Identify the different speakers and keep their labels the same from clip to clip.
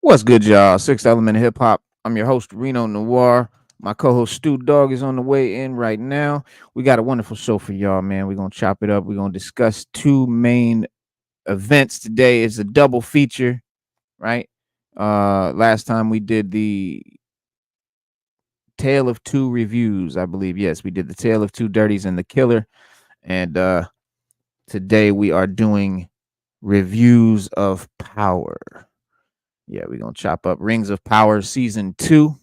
Speaker 1: What's good, y'all? Sixth Element Hip Hop. I'm your host, Reno Noir. My co-host Stu Dog is on the way in right now. We got a wonderful show for y'all, man. We're gonna chop it up. We're gonna discuss two main events today. It's a double feature, right? Last time we did the Tale of Two reviews, I believe. Yes, we did the Tale of Two Dirties and the Killer. And today we are doing reviews of Power. Yeah, we're gonna chop up Rings of Power season 2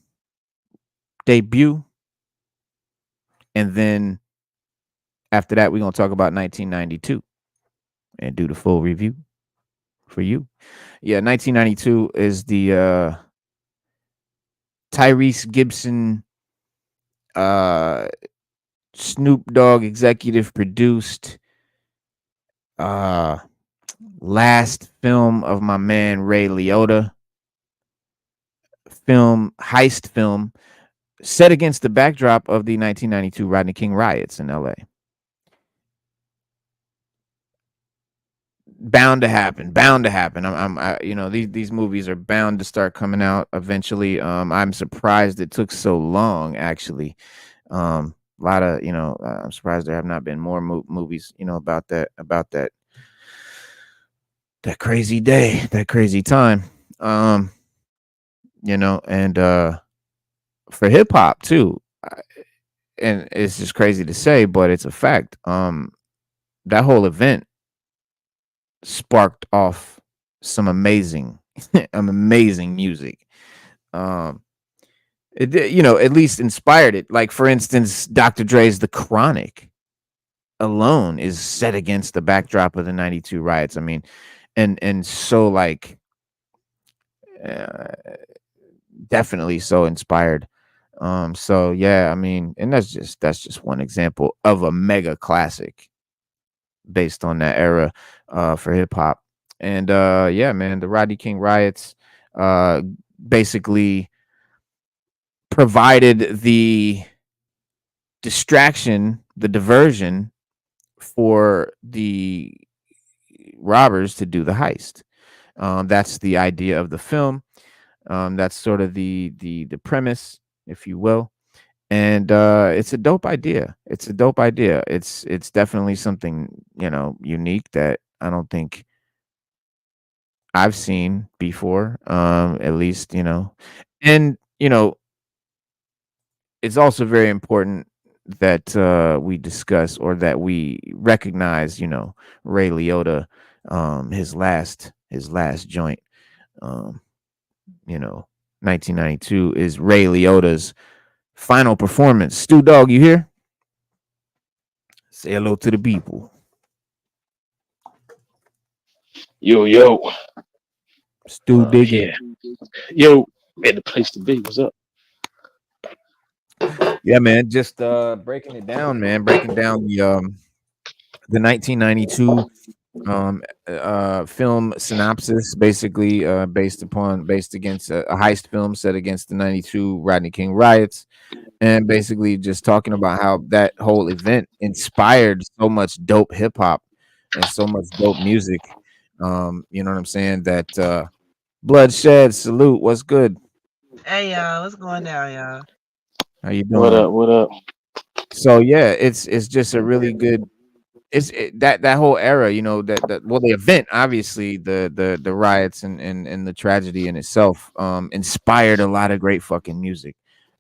Speaker 1: debut, and then after that we're gonna talk about 1992 and do the full review for you. Yeah, 1992 is the Tyrese Gibson, uh Snoop Dogg executive produced uh last film of my man Ray Liotta, heist film set against the backdrop of the 1992 Rodney King riots in LA. Bound to happen. These movies are bound to start coming out eventually. I'm surprised it took so long, actually. A lot of, I'm surprised there have not been more movies, about that crazy day, that crazy time. And for hip hop too. And it's just crazy to say, but it's a fact. That whole event sparked off some amazing amazing music. It did, at least inspired it. Like, for instance, Dr. Dre's The Chronic alone is set against the backdrop of the 92 riots. I mean, and so, like, uh, definitely so inspired. So yeah, I mean, and that's just one example of a mega classic based on that era for hip hop. And yeah, man, the Rodney King riots basically provided the distraction, the diversion for the robbers to do the heist. That's the idea of the film. That's sort of the premise, if you will. And it's a dope idea. It's definitely something, unique that I don't think I've seen before. At least, and it's also very important that we discuss, or that we recognize, Ray Liotta, his last joint, um, 1992 is Ray Liotta's final performance. Stu Dog, you here? Say hello to the people.
Speaker 2: Yo, yo,
Speaker 1: Stu digging.
Speaker 2: yeah. Yo, man, the place to be. What's up?
Speaker 1: Yeah, man. Just breaking it down, man. Breaking down the 1992 film synopsis, basically based against a heist film set against the 92 Rodney King riots, and basically just talking about how that whole event inspired so much dope hip hop and so much dope music. You know what I'm saying? That Bloodshed, salute. What's good?
Speaker 3: Hey y'all, what's going down, y'all?
Speaker 1: How you
Speaker 2: What
Speaker 1: doing?
Speaker 2: up? What up?
Speaker 1: So yeah, it's just a really good. That whole era, that well, the event, obviously, the riots and the tragedy in itself, inspired a lot of great fucking music.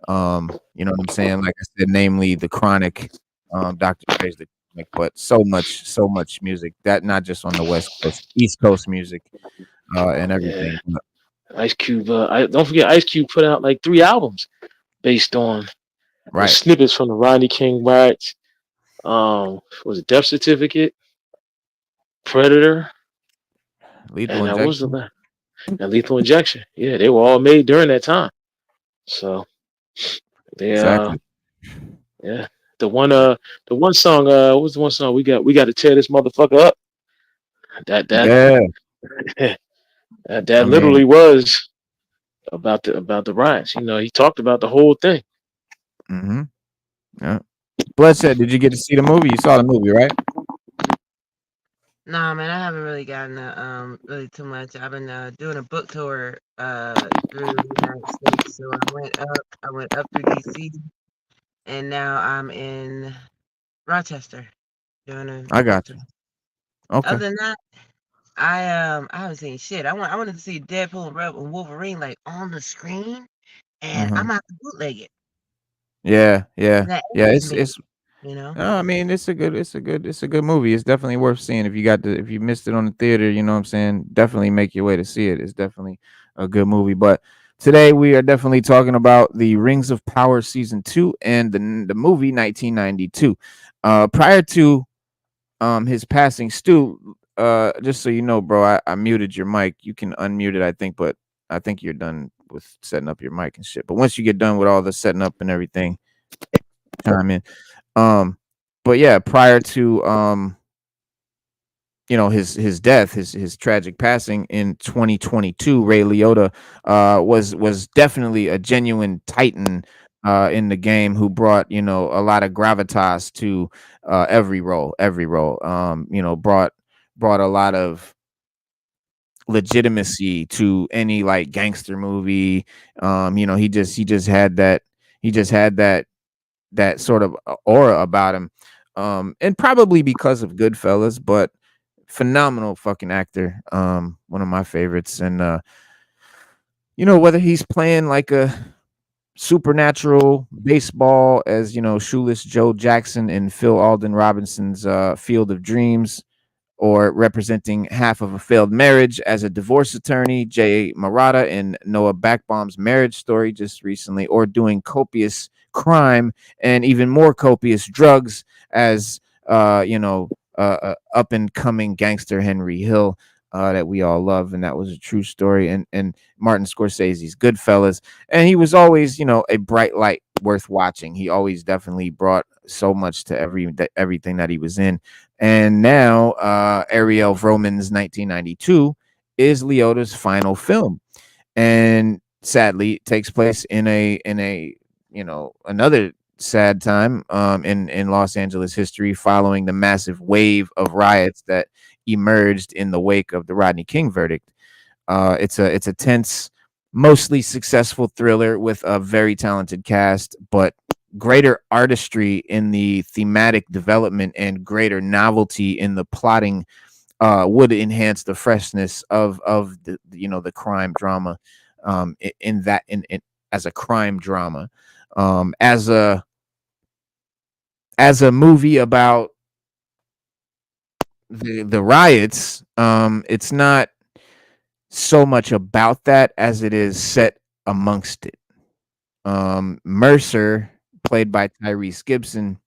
Speaker 1: You know what I'm saying? Like I said, namely the Chronic, Dr. Dre's The Chronic, but so much music, that not just on the West Coast, East Coast music, and
Speaker 2: Yeah,
Speaker 1: everything.
Speaker 2: Ice Cube. Don't forget, Ice Cube put out like 3 albums based on
Speaker 1: Right.
Speaker 2: snippets from the Rodney King riots. Was it Death Certificate, Predator?
Speaker 1: Lethal
Speaker 2: and what was the
Speaker 1: Injection.
Speaker 2: last? And Lethal Injection. Yeah, they were all made during that time. So they
Speaker 1: Exactly.
Speaker 2: yeah. The one song what was the one song we got to tear this motherfucker up. That
Speaker 1: Yeah.
Speaker 2: that
Speaker 1: I mean,
Speaker 2: literally was about the riots. He talked about the whole thing.
Speaker 1: hmm yeah. Bloodshed. Did you get to see the movie? You saw the movie, right?
Speaker 3: Nah, man, I haven't really gotten really too much. I've been doing a book tour through the United States. So I went up through DC, and now I'm in Rochester doing a
Speaker 1: I
Speaker 3: book
Speaker 1: got
Speaker 3: tour.
Speaker 1: you. Okay.
Speaker 3: Other than that, I haven't seen shit. I wanted to see Deadpool and Wolverine like on the screen, and
Speaker 1: hmm
Speaker 3: I'm out to bootleg it.
Speaker 1: Yeah, yeah,
Speaker 3: And that
Speaker 1: yeah.
Speaker 3: ages
Speaker 1: It's
Speaker 3: me,
Speaker 1: it's.
Speaker 3: you know.
Speaker 1: No, I mean, it's a good movie. It's definitely worth seeing. If you missed it on the theater, you know what I'm saying. Definitely make your way to see it. It's definitely a good movie. But today we are definitely talking about the Rings of Power season 2 and the movie 1992. Prior to his passing, Stu. Just so you know, bro, I muted your mic. You can unmute it, I think, but I think you're done with setting up your mic and shit. But once you get done with all the setting up and everything, chime in. Um, but yeah, prior to his death, his tragic passing in 2022, Ray Liotta was definitely a genuine titan in the game who brought a lot of gravitas to every role. Brought a lot of legitimacy to any like gangster movie. He just had that sort of aura about him. And probably because of Goodfellas, but phenomenal fucking actor. One of my favorites. And whether he's playing like a supernatural baseball as shoeless Joe Jackson in Phil Alden Robinson's Field of Dreams, or representing half of a failed marriage as a divorce attorney, Jay Murata in Noah Backbaum's Marriage Story just recently, or doing copious crime and even more copious drugs as up and coming gangster Henry Hill. That we all love, and that was a true story. And Martin Scorsese's Goodfellas, and he was always, a bright light worth watching. He always definitely brought so much to everything that he was in. And now Ariel Vroman's 1992 is Liotta's final film, and sadly it takes place in a another sad time in Los Angeles history, following the massive wave of riots that emerged in the wake of the Rodney King verdict. It's a tense, mostly successful thriller with a very talented cast, but greater artistry in the thematic development and greater novelty in the plotting would enhance the freshness of the crime drama, in as a crime drama, as a movie about the riots. It's not so much about that as it is set amongst it. Mercer, played by Tyrese Gibson,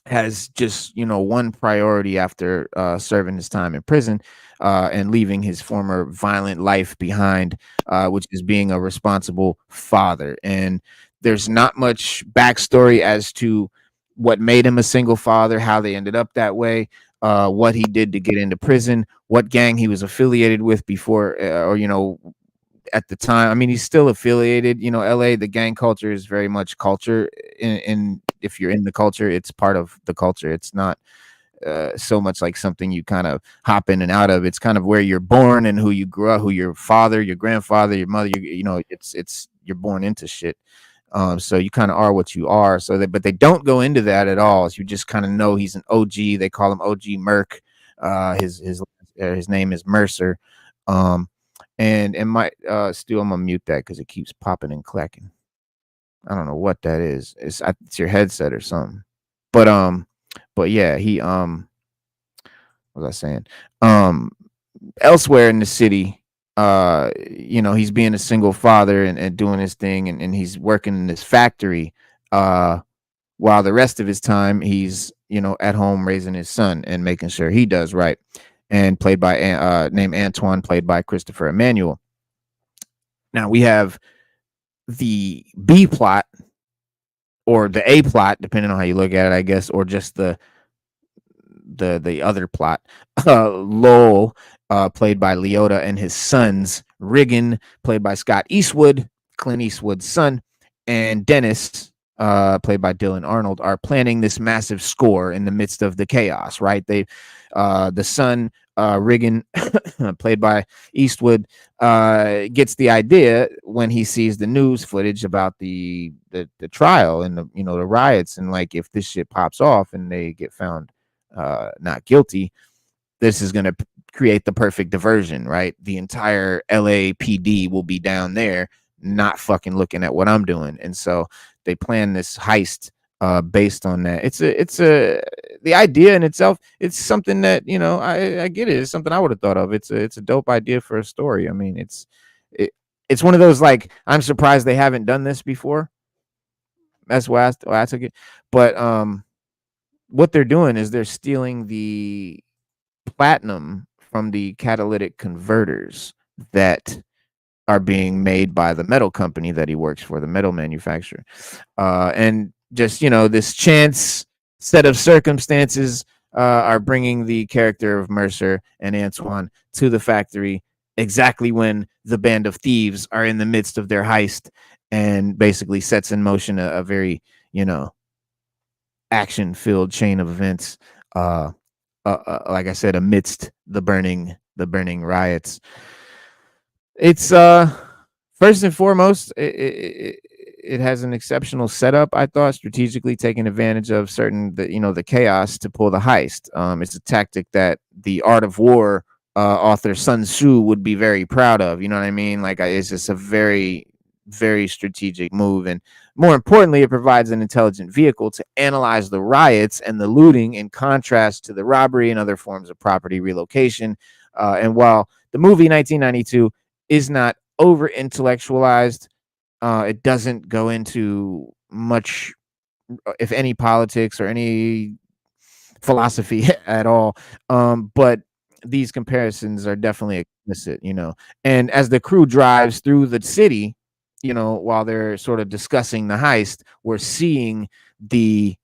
Speaker 1: has just one priority after serving his time in prison and leaving his former violent life behind, which is being a responsible father. And there's not much backstory as to what made him a single father, how they ended up that way, what he did to get into prison, what gang he was affiliated with before, or at the time. I mean, he's still affiliated. LA, the gang culture is very much culture. In if you're in the culture, it's part of the culture. It's not so much like something you kind of hop in and out of. It's kind of where you're born and who you grew up, who your father, your grandfather, your mother. It's you're born into shit. So you kind of are what you are. But they don't go into that at all. So you just kind of know he's an OG. They call him OG Merc. His name is Mercer. And my Stu, I'm gonna mute that because it keeps popping and clacking. I don't know what that is. It's your headset or something. But yeah, what was I saying? Elsewhere in the city, he's being a single father and doing his thing, and he's working in this factory, while the rest of his time he's at home raising his son and making sure he does right. and played by named Antoine, played by Christopher Emmanuel. Now we have the B plot or the A plot, depending on how you look at it, I guess, or just the other plot. Lowell, played by Liotta, and his sons, Riggin, played by Scott Eastwood, Clint Eastwood's son, and Dennis, played by Dylan Arnold, are planning this massive score in the midst of the chaos. Right? The son, Riggin, played by Eastwood, gets the idea when he sees the news footage about the trial and the riots, and like if this shit pops off and they get found not guilty, this is going to create the perfect diversion, right? The entire LAPD will be down there, not fucking looking at what I'm doing. And so they plan this heist based on that. The idea in itself, it's something that, I get it. It's something I would have thought of. It's a dope idea for a story. I mean, it's one of those, like, I'm surprised they haven't done this before. That's why I took it. But what they're doing is they're stealing the platinum from the catalytic converters that are being made by the metal company that he works for, the metal manufacturer. And just, this chance set of circumstances are bringing the character of Mercer and Antoine to the factory exactly when the band of thieves are in the midst of their heist, and basically sets in motion a very, action filled chain of events. Like I said, amidst the burning riots. It's first and foremost, it has an exceptional setup. I thought, strategically taking advantage of the chaos to pull the heist. It's a tactic that the Art of War author Sun Tzu would be very proud of. You know what I mean? Like, it's just a very, very strategic move, and more importantly, it provides an intelligent vehicle to analyze the riots and the looting in contrast to the robbery and other forms of property relocation. And while the movie 1992 is not over intellectualized, it doesn't go into much, if any, politics or any philosophy at all. But these comparisons are definitely explicit. And as the crew drives through the city, while they're sort of discussing the heist, we're seeing the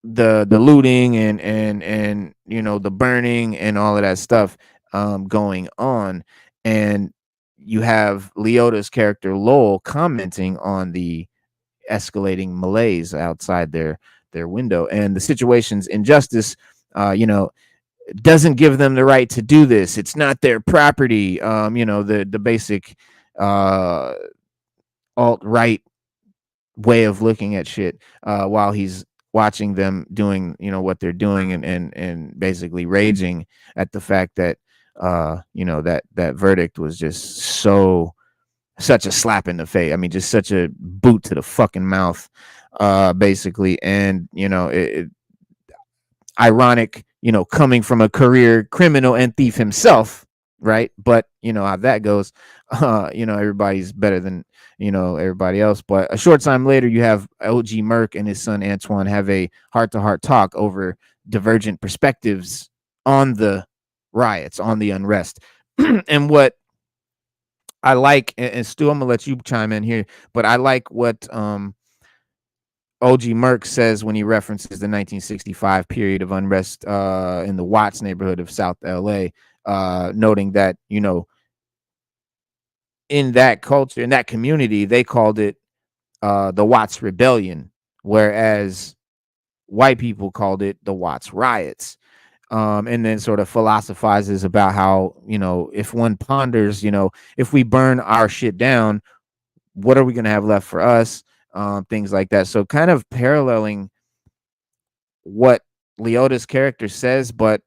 Speaker 1: the looting and the burning and all of that stuff going on. And you have Leota's character Lowell commenting on the escalating malaise outside their window and the situation's injustice. Doesn't give them the right to do this. It's not their property. The basic uh alt right way of looking at shit, while he's watching them doing what they're doing, and basically raging at the fact that that verdict was just such a slap in the face. I mean, just such a boot to the fucking mouth, basically. And ironic, coming from a career criminal and thief himself, right? But how that goes. Everybody's better than everybody else. But a short time later, you have OG Merc and his son Antoine have a heart-to-heart talk over divergent perspectives on the riots, on the unrest. And what I like, and Stu, I'm gonna let you chime in here, but I like what OG Merck says when he references the 1965 period of unrest in the Watts neighborhood of South LA, noting that, in that culture, in that community, they called it the Watts Rebellion, whereas white people called it the Watts Riots. And then sort of philosophizes about how, if one ponders, if we burn our shit down, what are we going to have left for us? Things like that. So kind of paralleling what Leota's character says, but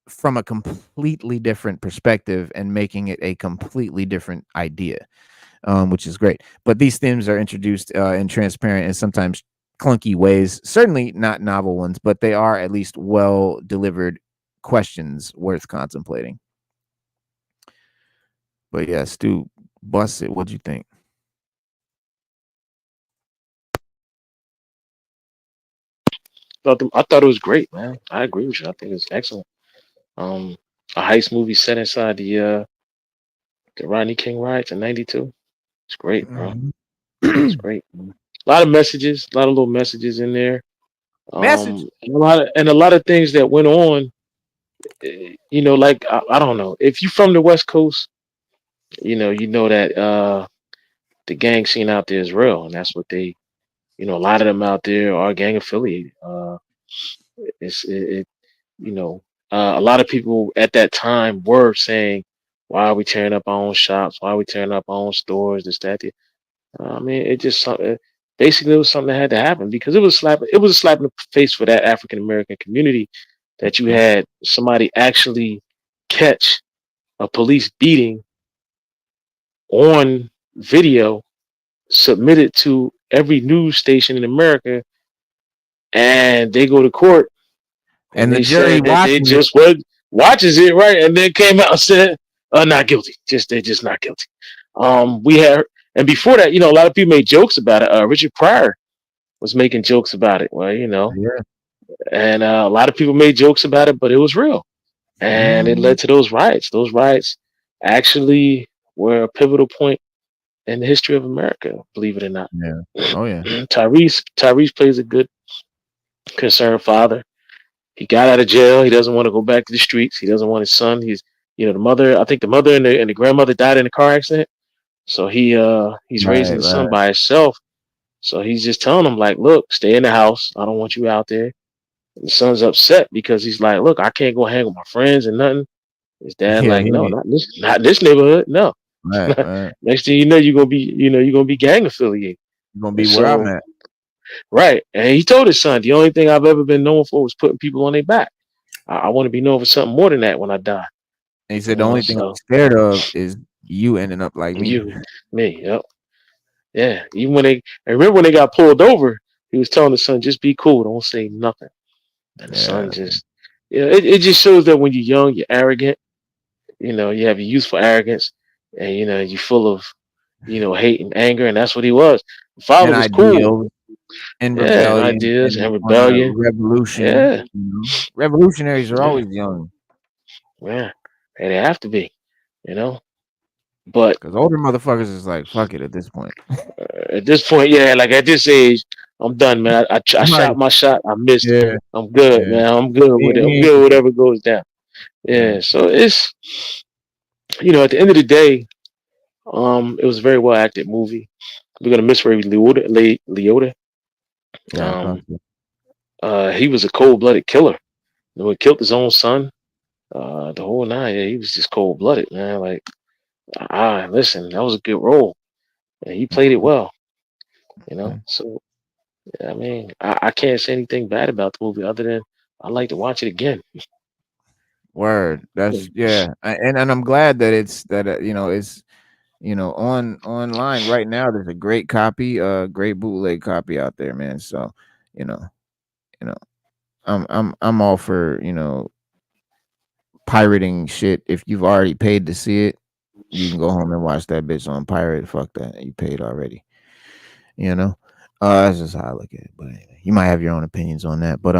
Speaker 1: from a completely different perspective and making it a completely different idea, which is great. But these themes are introduced in transparent and sometimes clunky ways, certainly not novel ones, but they are at least well delivered questions worth contemplating. But yeah, Stu, bust it. What'd you think?
Speaker 2: I thought it was great, man. I agree with you. I think it's excellent. Um, a heist movie set inside the Rodney King riots in '92. It's great, bro.
Speaker 1: Mhm.
Speaker 2: It's great. A lot of messages, a lot of little messages in there.
Speaker 1: Message.
Speaker 2: And a lot of things that went on. Like I don't know if you from the West Coast, you know that the gang scene out there is real, and that's what they, a lot of them out there are gang affiliated. It's it, you know, a lot of people at that time were saying, "Why are we tearing up our own shops? Why are we tearing up our own stores? This, that, the." I mean, it just basically it was something that had to happen because it was a slap in the face for that African American community that you
Speaker 1: Mhm.
Speaker 2: had somebody actually catch a police beating on video, submitted to every news station in America, and they go to court and
Speaker 1: And the
Speaker 2: they
Speaker 1: jury
Speaker 2: said that they
Speaker 1: watching it.
Speaker 2: just watches it, right, and then came out and said not guilty, just they're just not guilty. We had, and before that, a lot of people made jokes about it. Richard Pryor was making jokes about it, well,
Speaker 1: Yeah.
Speaker 2: and a lot of people made jokes about it, but it was real, and it
Speaker 1: Mhm.
Speaker 2: led to those riots. Those riots actually were a pivotal point in the history of America, believe it or not.
Speaker 1: Yeah. Oh yeah.
Speaker 2: Tyrese plays a good, concerned father. He got out of jail. He doesn't want to go back to the streets. He doesn't want his son. The mother. I think the mother and the grandmother died in a car accident. So he's raising
Speaker 1: Right.
Speaker 2: the son
Speaker 1: Right.
Speaker 2: by himself. So he's just telling him like, look, stay in the house. I don't want you out there. And the son's upset because he's like, look, I can't go hang with my friends and nothing. His dad
Speaker 1: Yeah.
Speaker 2: like,
Speaker 1: He
Speaker 2: no,
Speaker 1: ain't.
Speaker 2: not this neighborhood. No.
Speaker 1: Right. Right.
Speaker 2: Next thing you know, you're gonna be gang affiliated.
Speaker 1: You gonna
Speaker 2: And
Speaker 1: be where I'm
Speaker 2: so,
Speaker 1: at.
Speaker 2: right. And he told his son, the only thing I've ever been known for was putting people on their back. I want to be known for something more than that when I die.
Speaker 1: And he said the only thing I'm
Speaker 2: So
Speaker 1: scared of is you ending up like me.
Speaker 2: you, me, yep, yeah. Even when I remember when they got pulled over, he was telling the son, just be cool, don't say nothing. And the son
Speaker 1: Yeah.
Speaker 2: just, it just shows that when you're young, you're arrogant. You have a youthful arrogance, and you're full of, hate and anger, and that's what he was. The father
Speaker 1: And
Speaker 2: was cool,
Speaker 1: ideals and
Speaker 2: yeah, and
Speaker 1: rebellion
Speaker 2: ideas and
Speaker 1: and on a
Speaker 2: rebellion,
Speaker 1: revolution.
Speaker 2: yeah,
Speaker 1: Revolutionaries are
Speaker 2: yeah,
Speaker 1: always young
Speaker 2: yeah, and they have to be, you know. But
Speaker 1: because older motherfuckers is like fuck it at this point.
Speaker 2: at this point, yeah, like at this age, I'm done, man. I
Speaker 1: Right.
Speaker 2: shot my shot. I missed.
Speaker 1: Yeah.
Speaker 2: I'm good,
Speaker 1: Yeah.
Speaker 2: man. I'm good with it. I'm
Speaker 1: He
Speaker 2: good
Speaker 1: ain't-
Speaker 2: with whatever goes down.
Speaker 1: yeah.
Speaker 2: Yeah. So it's at the end of the day, it was a very well acted movie. We're gonna miss Ray Liotta. Liotta.
Speaker 1: Yeah. I thought
Speaker 2: Um,
Speaker 1: so.
Speaker 2: he was a cold blooded killer. He killed his own son. The whole nine. Yeah, he was just cold blooded, man. Like, listen, that was a good role, and he played it well.
Speaker 1: Okay.
Speaker 2: So I mean, I can't say anything bad about the movie other than I like to watch it again.
Speaker 1: Word. That's yeah. And I'm glad that it's that it's on online right now. There's a great copy, great bootleg copy out there, man. So you know, you know, I'm all for pirating shit. If you've already paid to see it, you can go home and watch that bitch on pirate. Fuck that. You paid already. You know? That's just how I look at it. But anyway, you might have your own opinions on that. But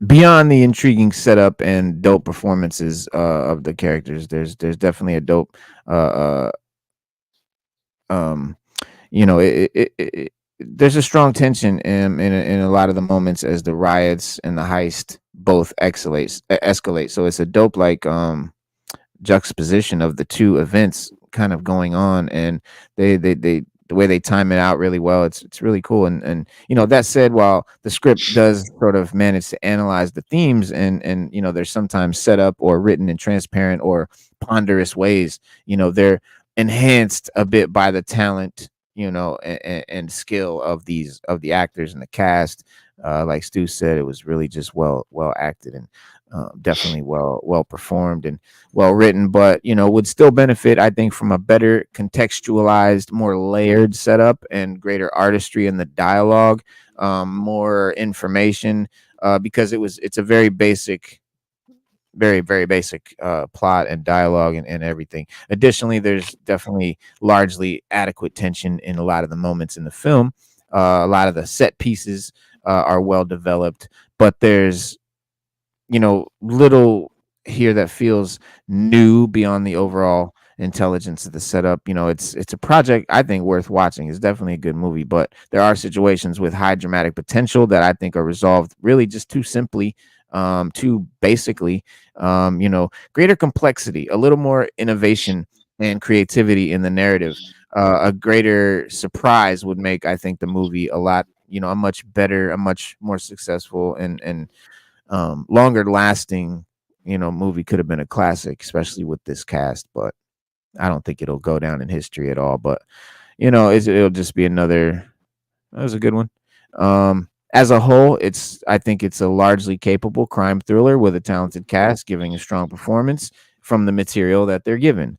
Speaker 1: beyond the intriguing setup and dope performances of the characters, there's definitely a dope um there's a strong tension in a lot of the moments as the riots and the heist both escalate. So it's a dope like juxtaposition of the two events kind of going on, and they the way they time it out really well, it's really cool. And that said, while the script does sort of manage to analyze the themes, and there's sometimes set up or written in transparent or ponderous ways, they're enhanced a bit by the talent, and skill of the actors and the cast. Like Stu said, it was really just well acted, and definitely well performed and well written, but would still benefit, I think, from a better contextualized, more layered setup and greater artistry in the dialogue, more information, because it's a very basic, very basic plot and dialogue and everything. Additionally, there's definitely largely adequate tension in a lot of the moments in the film. A lot of the set pieces are well developed, but there's little here that feels new beyond the overall intelligence of the setup. It's a project I think worth watching. It's definitely a good movie, but there are situations with high dramatic potential that I think are resolved really just too simply, too basically. Greater complexity, a little more innovation and creativity in the narrative. A greater surprise would make, I think, the movie a lot, a much better, a much more successful and longer lasting, movie. Could have been a classic, especially with this cast, but I don't think it'll go down in history at all. But it'll just be another. That was a good one. As a whole, I think it's a largely capable crime thriller with a talented cast giving a strong performance from the material that they're given.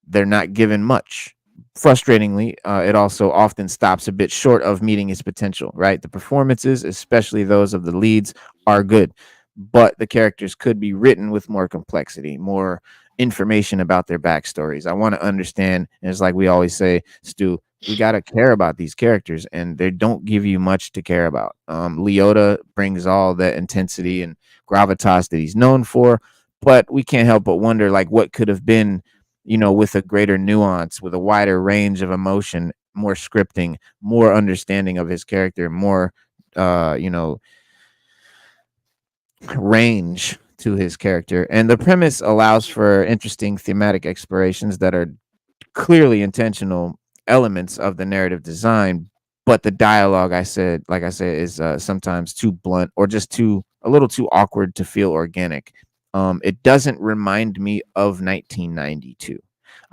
Speaker 1: They're not given much. Frustratingly, it also often stops a bit short of meeting its potential, right? The performances, especially those of the leads, are good, but the characters could be written with more complexity, more information about their backstories. I want to understand, and it's like we always say, Stu, we got to care about these characters, and they don't give you much to care about. Liotta brings all that intensity and gravitas that he's known for, but we can't help but wonder, like, what could have been, with a greater nuance, with a wider range of emotion, more scripting, more understanding of his character, more, range to his character. And the premise allows for interesting thematic explorations that are clearly intentional elements of the narrative design, but the dialogue, like I said, is sometimes too blunt or just a little too awkward to feel organic. It doesn't remind me of 1992.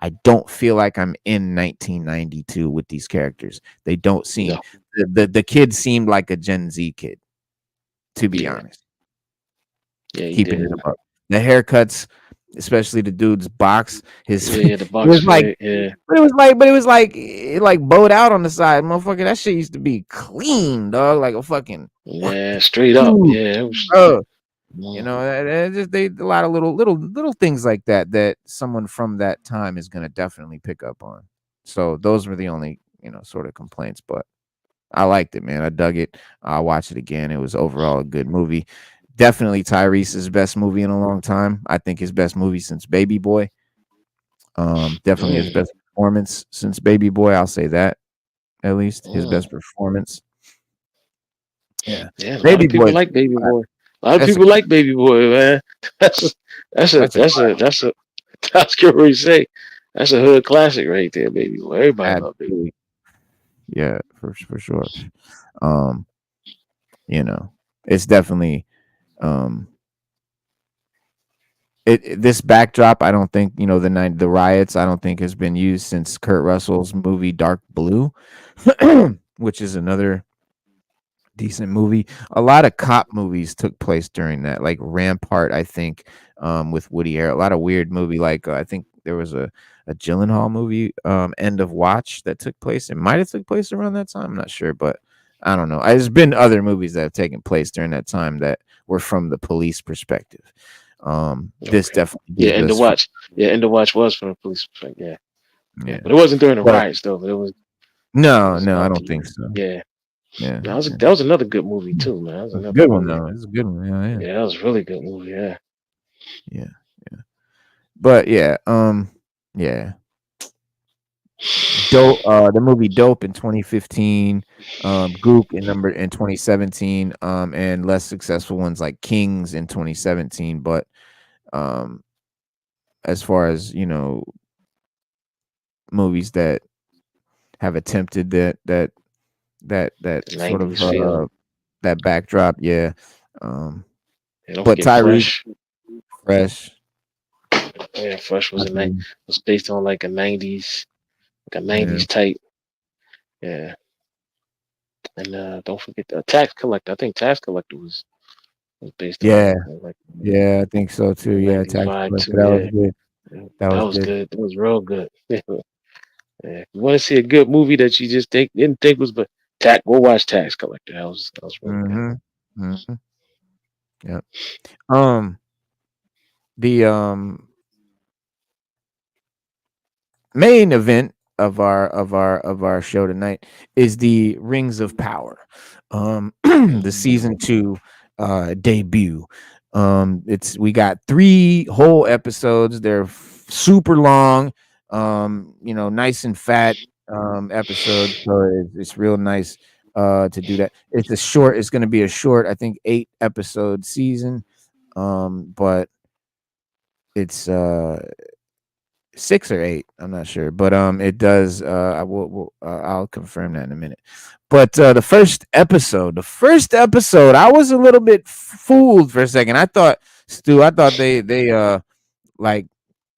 Speaker 1: I don't feel like I'm in 1992 with these characters. They don't seem,
Speaker 2: No.
Speaker 1: the kid seemed like a Gen Z kid, to be
Speaker 2: Yeah.
Speaker 1: honest.
Speaker 2: Yeah, he
Speaker 1: Keeping
Speaker 2: did.
Speaker 1: it above the haircuts, especially the dude's box, his
Speaker 2: Yeah, the
Speaker 1: it
Speaker 2: box
Speaker 1: was like
Speaker 2: fade. Yeah.
Speaker 1: but it was like it like bowed out on the side, motherfucker. That shit used to be clean, dog, like a fucking
Speaker 2: Yeah, straight up.
Speaker 1: dude,
Speaker 2: Yeah, it was.
Speaker 1: bro.
Speaker 2: Mm,
Speaker 1: Just they a lot of little things like that that someone from that time is gonna definitely pick up on. So those were the only sort of complaints, but I liked it, man. I dug it. I'll watch it again. It was overall a good movie. Definitely Tyrese's best movie in a long time. I think his best movie since Baby Boy. Definitely his
Speaker 2: mm.
Speaker 1: best performance since Baby Boy. I'll say that, at least his
Speaker 2: Mm.
Speaker 1: best performance. Yeah,
Speaker 2: Yeah, a lot
Speaker 1: Baby
Speaker 2: of people
Speaker 1: Boy.
Speaker 2: like Baby Boy. A lot of
Speaker 1: That's a
Speaker 2: people like Baby Boy, man. That's a, that's a
Speaker 1: that's a
Speaker 2: that's a that's a that's what we say. That's a hood classic right there, Baby Boy. Everybody love Baby.
Speaker 1: absolutely, yeah, for sure. Um, it's definitely um this backdrop. I don't think the riots. I don't think has been used since Kurt Russell's movie Dark Blue, which is another decent movie. A lot of cop movies took place during that, like Rampart, I think, with Woody Harrelson. A lot of weird movie, like I think there was a Gyllenhaal movie, End of Watch, that took place. It might have took place around that time. I'm not sure, but I don't know. There's been other movies that have taken place during that time that were from the police perspective. This
Speaker 2: Okay.
Speaker 1: definitely
Speaker 2: Yeah,
Speaker 1: gave
Speaker 2: and the
Speaker 1: us,
Speaker 2: watch. Yeah, and the watch was from the police. Yeah, yeah,
Speaker 1: yeah,
Speaker 2: but it wasn't during the
Speaker 1: but
Speaker 2: riots though. But it
Speaker 1: no,
Speaker 2: was
Speaker 1: no, I
Speaker 2: about
Speaker 1: don't
Speaker 2: the
Speaker 1: think so.
Speaker 2: yeah.
Speaker 1: Yeah,
Speaker 2: That was another good movie too, man. That was
Speaker 1: it's a
Speaker 2: another
Speaker 1: good
Speaker 2: good
Speaker 1: one
Speaker 2: movie.
Speaker 1: though. It's a good one. Yeah, yeah,
Speaker 2: Yeah, that was a really good movie. Yeah.
Speaker 1: yeah, yeah. But yeah, yeah. Dope. The movie Dope in 2015, Gook in 2017, and less successful ones like Kings in 2017. But um, as far as movies that have attempted that
Speaker 2: The
Speaker 1: sort of
Speaker 2: '90s feel.
Speaker 1: that backdrop, yeah. Um,
Speaker 2: And don't
Speaker 1: but
Speaker 2: forget
Speaker 1: Tyrese
Speaker 2: Fresh.
Speaker 1: Fresh,
Speaker 2: Yeah, Fresh
Speaker 1: I believe,
Speaker 2: was based on like a
Speaker 1: yeah,
Speaker 2: '90s type. Yeah, and don't forget the Tax Collector. I think Tax Collector was based on
Speaker 1: yeah,
Speaker 2: like
Speaker 1: yeah. I think so too. Yeah, Tax
Speaker 2: '95
Speaker 1: Collector.
Speaker 2: too.
Speaker 1: That was
Speaker 2: Yeah,
Speaker 1: good. That
Speaker 2: that
Speaker 1: was
Speaker 2: was
Speaker 1: good.
Speaker 2: good. That was real good. Yeah. If you want to see a good movie that you just didn't think was, but go watch Tax Collector. That was really good.
Speaker 1: Mm-hmm. Mm-hmm. Yeah. Um. The main event of our show tonight is the Rings of Power, the season 2 debut. It's we got 3 whole episodes. They're super long, nice and fat episodes. So it's real nice to do that. It's going to be a short, I think 8 episode season. But it's 6 or 8. I'm not sure, but it does. I'll confirm that in a minute. But the first episode, I was a little bit fooled for a second. I thought they like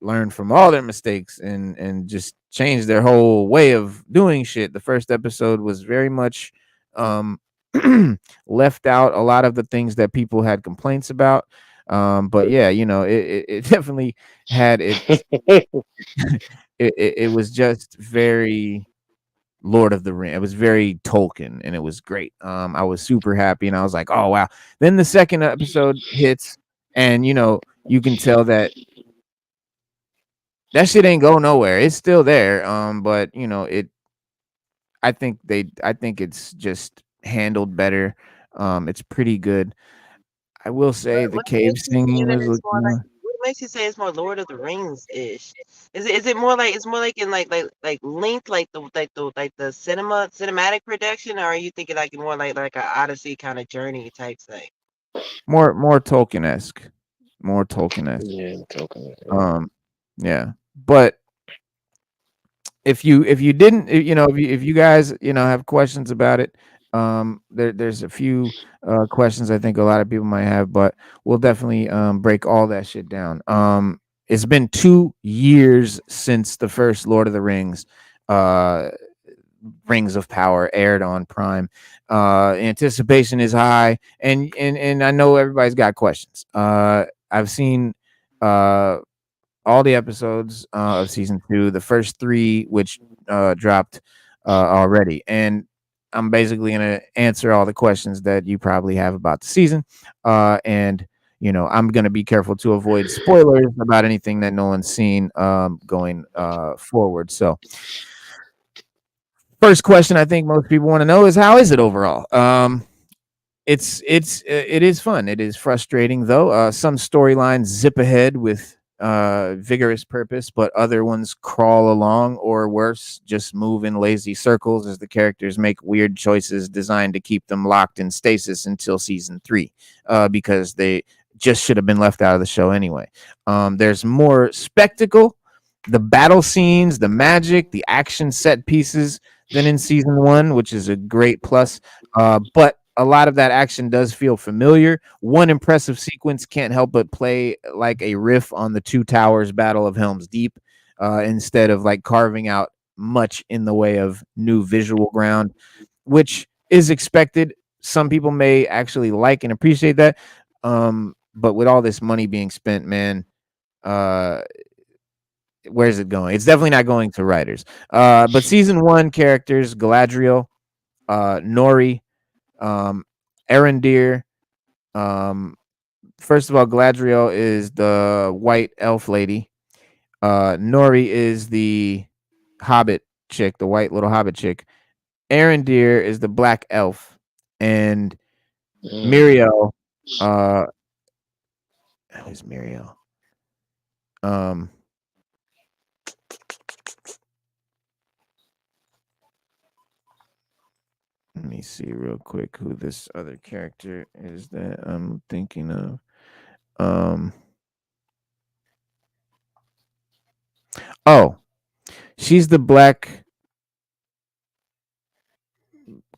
Speaker 1: learned from all their mistakes and just changed their whole way of doing shit. The first episode was very much um left out a lot of the things that people had complaints about. But yeah, it definitely had it was just very Lord of the Ring. It was very Tolkien, and it was great. I was super happy, and I was like, "Oh wow!" Then the second episode hits, and you can tell that shit ain't go nowhere. It's still there. But I think it's just handled better. It's pretty good. I will say the
Speaker 3: What
Speaker 1: cave
Speaker 3: makes you say
Speaker 1: singing
Speaker 3: that
Speaker 1: was
Speaker 3: it's
Speaker 1: like,
Speaker 3: more like? What makes you say it's more Lord of the Rings ish? Is it more like it's more like in like length like the cinematic production, or are you thinking like more like a Odyssey kind of journey type thing?
Speaker 1: more Tolkien-esque. More Tolkien-esque.
Speaker 2: Yeah, talking. Yeah.
Speaker 1: Um, yeah. But if you didn't if you guys have questions about it, there's a few questions I think a lot of people might have, but we'll definitely break all that shit down. It's been 2 years since the first Lord of the Rings, uh Rings of Power aired on Prime. Anticipation is high, and I know everybody's got questions. I've seen uh all the episodes of season 2, the first 3, which dropped already, and I'm basically gonna answer all the questions that you probably have about the season, and I'm gonna be careful to avoid spoilers about anything that no one's seen going forward. So, first question I think most people want to know is how is it overall? It is fun. It is frustrating though. Some storylines zip ahead with vigorous purpose, but other ones crawl along, or worse, just move in lazy circles as the characters make weird choices designed to keep them locked in stasis until season 3, because they just should have been left out of the show anyway. There's more spectacle, the battle scenes, the magic, the action set pieces than in season 1, which is a great plus. But a lot of that action does feel familiar. One impressive sequence can't help but play like a riff on the Two Towers Battle of Helm's Deep, instead of like carving out much in the way of new visual ground, which is expected. Some people may actually like and appreciate that. But with all this money being spent, man, uh, where's it going? It's definitely not going to writers. But season 1 characters: Galadriel, Nori, um, Arendir. Um, First of all, Galadriel is the white elf lady. Nori is the hobbit chick, the white little hobbit chick. Arendir is the black elf, and
Speaker 2: Mm.
Speaker 1: Miriel. Uh, who's Miriel? Um, Let me see real quick who this other character is that I'm thinking of. Um, oh, she's the black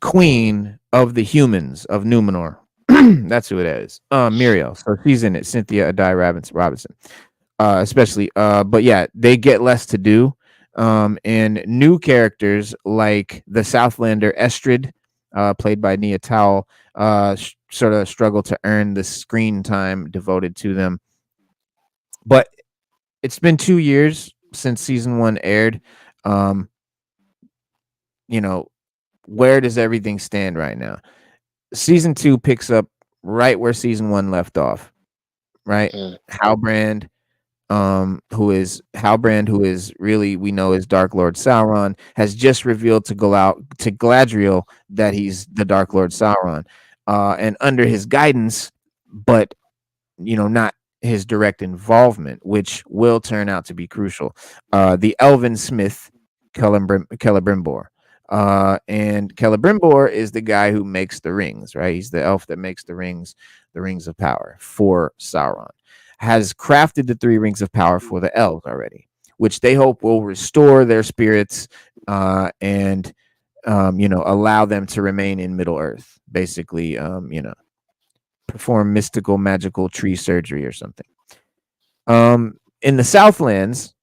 Speaker 1: queen of the humans of Numenor. That's who it is. Muriel. So she's in it. Cynthia Adai Robinson. Especially. But yeah, they get less to do. And new characters like the Southlander Estrid, played by Nia Towell, sort of struggle to earn the screen time devoted to them. But it's been 2 years since season 1 aired. Um, you know, where does everything stand right now? Season 2 picks up right where season 1 left off, right?
Speaker 2: Mm.
Speaker 1: Halbrand, who is really, we know, is Dark Lord Sauron, has just revealed to Galadriel that he's the Dark Lord Sauron, and under his guidance, but not his direct involvement, which will turn out to be crucial. The Elvin Smith Celebrimbor. And Celebrimbor is the guy who makes the rings, right? He's the elf that makes the rings of power for Sauron. Has crafted the three rings of power for the elves already, which they hope will restore their spirits and allow them to remain in Middle Earth. Basically, perform mystical, magical tree surgery or something. In the Southlands,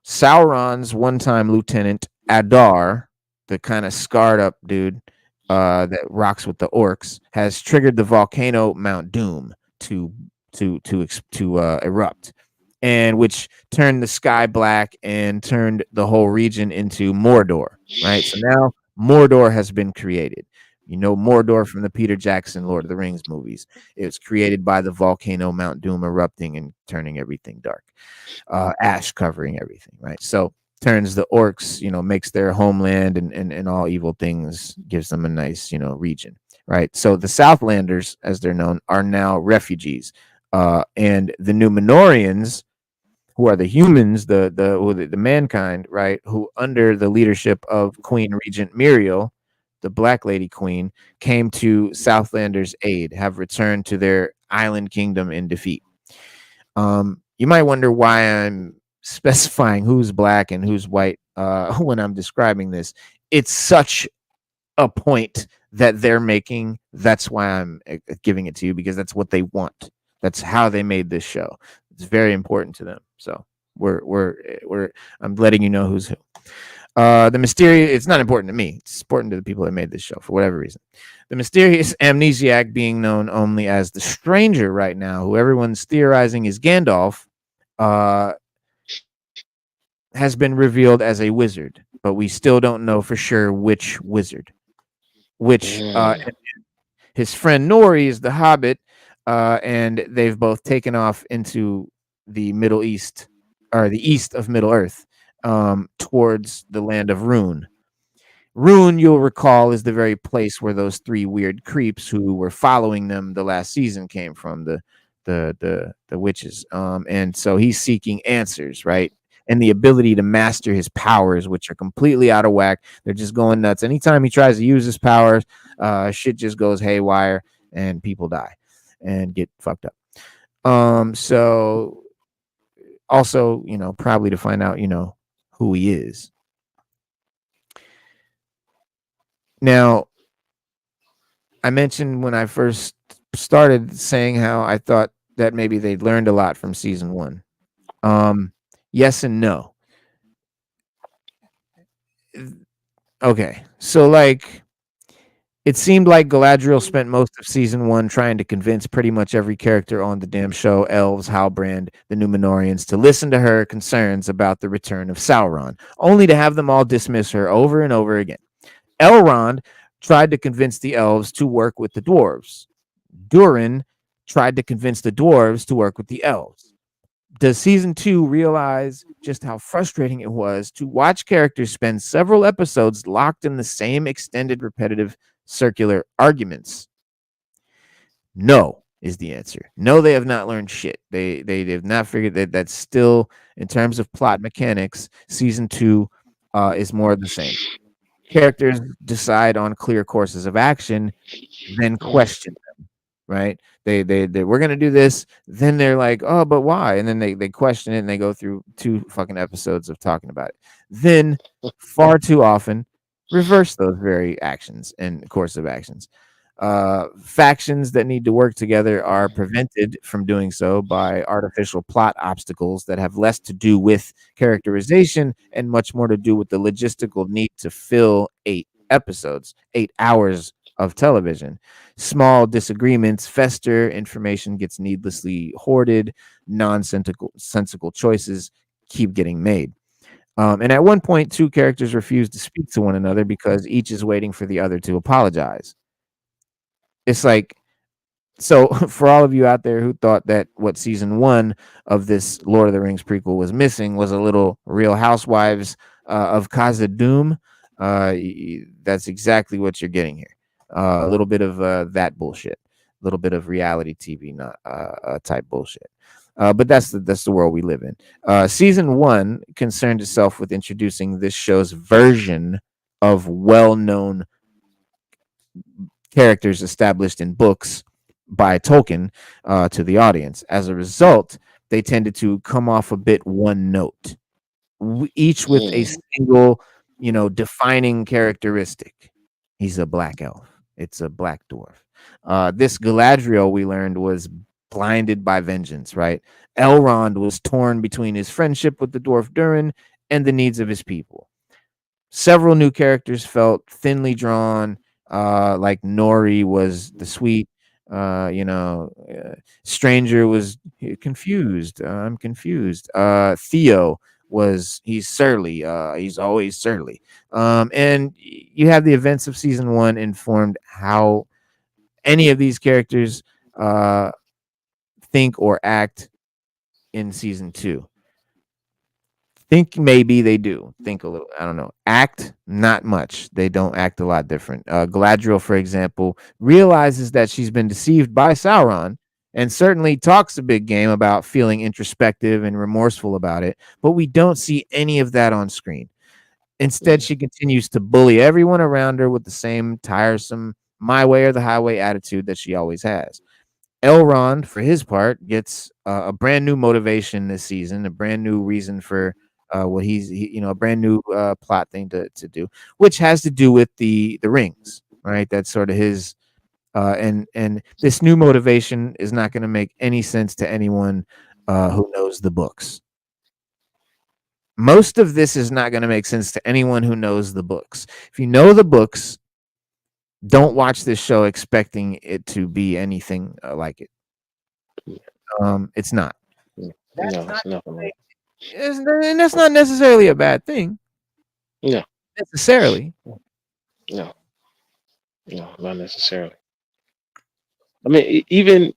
Speaker 1: Sauron's one-time lieutenant Adar, the kind of scarred up dude that rocks with the orcs, has triggered the volcano Mount Doom to erupt, and which turned the sky black and turned the whole region into Mordor. Right, so now Mordor has been created. Mordor from the Peter Jackson Lord of the Rings movies. It was created by the volcano Mount Doom erupting and turning everything dark, ash covering everything. Right, so turns the orcs, makes their homeland and all evil things, gives them a nice, region. Right, so the Southlanders, as they're known, are now refugees, and the Numenorians, who are the humans, the mankind, right, who under the leadership of Queen Regent Muriel, the Black Lady Queen, came to Southlanders' aid, have returned to their island kingdom in defeat. You might wonder why I'm specifying who's black and who's white when I'm describing this. It's such a point that they're making. That's why I'm giving it to you, because that's what they want. That's how they made this show. It's very important to them. So I'm letting you know who's who. The mysterious, it's not important to me. It's important to the people that made this show for whatever reason. The mysterious amnesiac, being known only as the Stranger right now, who everyone's theorizing is Gandalf, has been revealed as a wizard, but we still don't know for sure which wizard. His friend Nori is the Hobbit, and they've both taken off into the Middle East, or the east of Middle Earth, towards the land of Rune. Rune, you'll recall, is the very place where those three weird creeps who were following them the last season came from, the witches. And so he's seeking answers, right? And the ability to master his powers, which are completely out of whack. They're just going nuts. Anytime he tries to use his powers, shit just goes haywire and people die and get fucked up. So also, probably to find out, who he is. Now, I mentioned when I first started saying how I thought that maybe they'd learned a lot from season 1. Yes and no. Okay, so it seemed like Galadriel spent most of season 1 trying to convince pretty much every character on the damn show, elves, Halbrand, the Numenorians, to listen to her concerns about the return of Sauron, only to have them all dismiss her over and over again. Elrond tried to convince the elves to work with the dwarves. Durin tried to convince the dwarves to work with the elves. Does season 2 realize just how frustrating it was to watch characters spend several episodes locked in the same extended, repetitive, circular arguments? No is the answer. No, they have not learned shit. They have not figured that that's still, in terms of plot mechanics, season 2 is more of the same. Characters decide on clear courses of action, then question them, right? They we're gonna do this, then they're like, oh, but why? And then they question it, and they go through 2 fucking episodes of talking about it. Then, far too often, reverse those very actions and course of actions. Factions that need to work together are prevented from doing so by artificial plot obstacles that have less to do with characterization and much more to do with the logistical need to fill 8 episodes, 8 hours of television. Small disagreements fester, information gets needlessly hoarded, nonsensical choices keep getting made. And at one point, 2 characters refuse to speak to one another because each is waiting for the other to apologize. It's like, so for all of you out there who thought that what season 1 of this Lord of the Rings prequel was missing was a little Real Housewives of Khazad-dûm, that's exactly what you're getting here. A little bit of that bullshit. little bit of reality TV, not type bullshit. But that's the world we live in. Season one concerned itself with introducing this show's version of well-known characters established in books by Tolkien to the audience. As a result, they tended to come off a bit one note, each with a
Speaker 2: Mm.
Speaker 1: single, defining characteristic. He's a black elf. It's a black dwarf. This Galadriel, we learned, was blinded by vengeance, right? Elrond was torn between his friendship with the dwarf Durin and the needs of his people. Several new characters felt thinly drawn, like Nori was the sweet, Stranger was confused. I'm confused. Theo he's surly. He's always surly. And you have the events of season one informed how any of these characters uh, think or act in season two. Think maybe they do. Think a little. I don't know. Act not much. They don't act a lot different. Galadriel, for example, realizes that she's been deceived by Sauron, and certainly talks a big game about feeling introspective and remorseful about it. But we don't see any of that on screen. Instead, she continues to bully everyone around her with the same tiresome "my way or the highway" attitude that she always has. Elrond, for his part, gets a brand new motivation this season, a brand new reason for what a brand new plot thing to do, which has to do with the rings, right? That's sort of his, and this new motivation is not going to make any sense to anyone who knows the books. Most of this is not going to make sense to anyone who knows the books. If you know the books, don't watch this show expecting it to be anything like it. It's not.
Speaker 2: Mm.
Speaker 1: That's
Speaker 2: No,
Speaker 1: not
Speaker 2: it's nothing like.
Speaker 1: and that's not necessarily a bad thing
Speaker 2: No,
Speaker 1: necessarily.
Speaker 2: no, no, not necessarily. I mean, even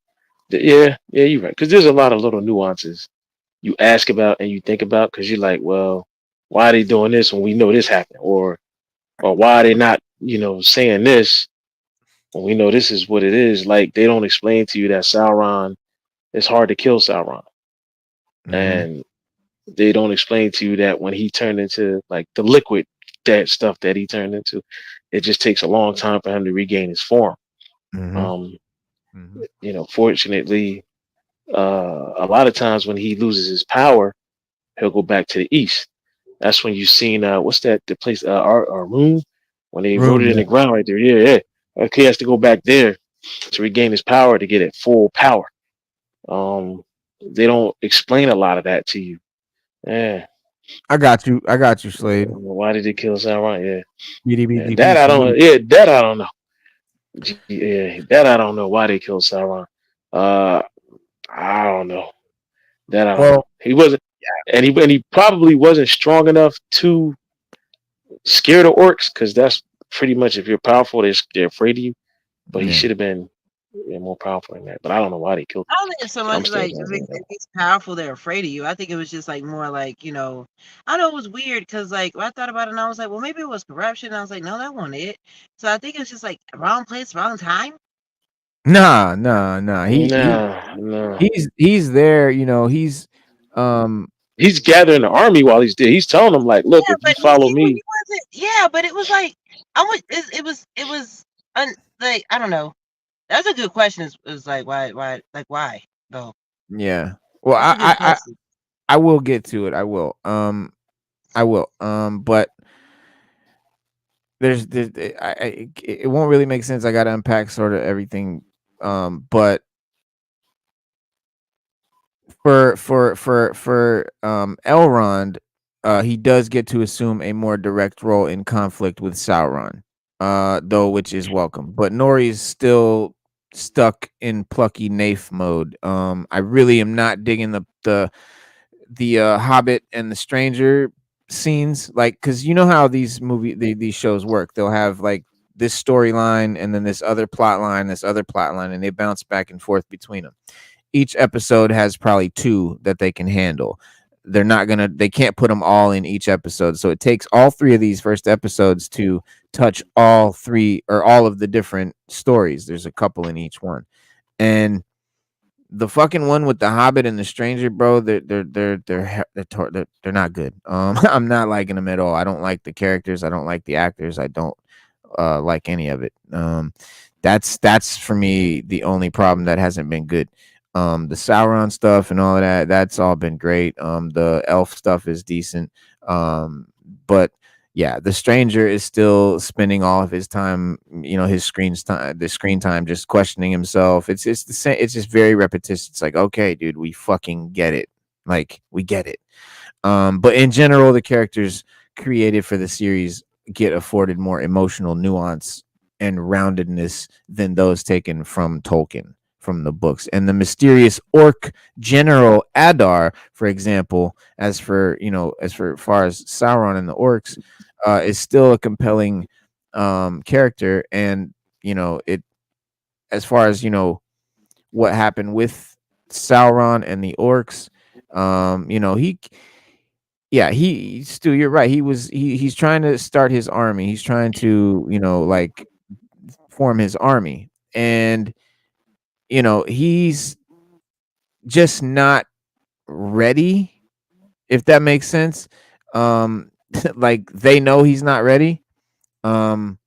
Speaker 2: yeah, you're right. Because there's a lot of little nuances you ask about and you think about because you're like, well, why are they doing this when we know this happened, or why are they not, saying this when we know this is what it is? Like they don't explain to you that Sauron. It's hard to kill Sauron,
Speaker 1: Hmm.
Speaker 2: and they don't explain to you that when he turned into like the liquid, that stuff that he turned into, it just takes a long time for him to regain his form.
Speaker 1: Hmm.
Speaker 2: Um,
Speaker 1: Hmm.
Speaker 2: Fortunately, a lot of times when he loses his power, he'll go back to the east. That's when you've seen what's that the place our room when they wrote
Speaker 1: Room,
Speaker 2: it in
Speaker 1: yeah.
Speaker 2: the ground right there. Yeah, yeah. Okay, he has to go back there to regain his power to get it full power. Um, they don't explain a lot of that to you. Yeah.
Speaker 1: I got you. I got you, Slade.
Speaker 2: Why did they kill Sauron? Yeah. Yeah,
Speaker 1: BDBDP
Speaker 2: that I don't.
Speaker 1: salute.
Speaker 2: Yeah, that I don't know. Yeah, that I don't know why they killed Sauron. Uh, I don't know. That I don't know.
Speaker 1: Well,
Speaker 2: He wasn't, and he probably wasn't strong enough to scare the orcs because that's pretty much if you're powerful, they're afraid of you. But he
Speaker 1: yeah.
Speaker 2: should have been, yeah, more powerful than that. But I don't know why they killed
Speaker 3: I don't think it's so
Speaker 2: him. I'm
Speaker 3: much
Speaker 2: still
Speaker 3: like
Speaker 2: trying to figure it
Speaker 3: if
Speaker 2: out.
Speaker 3: he's powerful, they're afraid of you. I think it was just like more like, I know it was weird because like when I thought about it and I was like, well, maybe it was corruption. I was like, no, that wasn't it. So I think it's just like wrong place, wrong time.
Speaker 1: Nah.
Speaker 2: Nah, nah.
Speaker 1: He's there. Um
Speaker 2: He's gathering the army while he's there. He's telling them like, look,
Speaker 3: Yeah,
Speaker 2: if you
Speaker 3: but he
Speaker 2: follow me,
Speaker 3: he wasn't. Yeah, but it was like I was. Like I don't know. That's a good question. Is like why though?
Speaker 1: yeah. Well,
Speaker 3: That's a good
Speaker 1: I
Speaker 3: question.
Speaker 1: I will get to it. I will. I will. But there's it won't really make sense. I got to unpack sort of everything. But for Elrond, he does get to assume a more direct role in conflict with Sauron, though, which is welcome. But Nori's still stuck in plucky naif mode. I really am not digging the Hobbit and the Stranger scenes, like, because you know how these shows work. They'll have like this storyline and then this other plot line, and they bounce back and forth between them. Each episode has probably two that they can handle. They can't put them all in each episode. So it takes all three of these first episodes to touch all three or all of the different stories. There's a couple in each one. And the fucking one with the Hobbit and the Stranger, bro, they're not good. I'm not liking them at all. I don't like the characters. I don't like the actors. I don't like any of it. That's for me the only problem that hasn't been good. The Sauron stuff and all of that, that's all been great. The elf stuff is decent. But yeah, the Stranger is still spending all of his time, the screen time, just questioning himself. It's the same. It's just very repetitious. It's like, okay, dude, we fucking get it. Like, we get it. But in general, the characters created for the series get afforded more emotional nuance and roundedness than those taken from Tolkien, from the books. And the mysterious orc general Adar, for example, as for far as Sauron and the orcs, is still a compelling character. And it, as far as what happened with Sauron and the orcs, he, yeah, Stu, you're right. He's trying to start his army. He's trying to, like, form his army. And he's just not ready, if that makes sense. Like, they know he's not ready. Um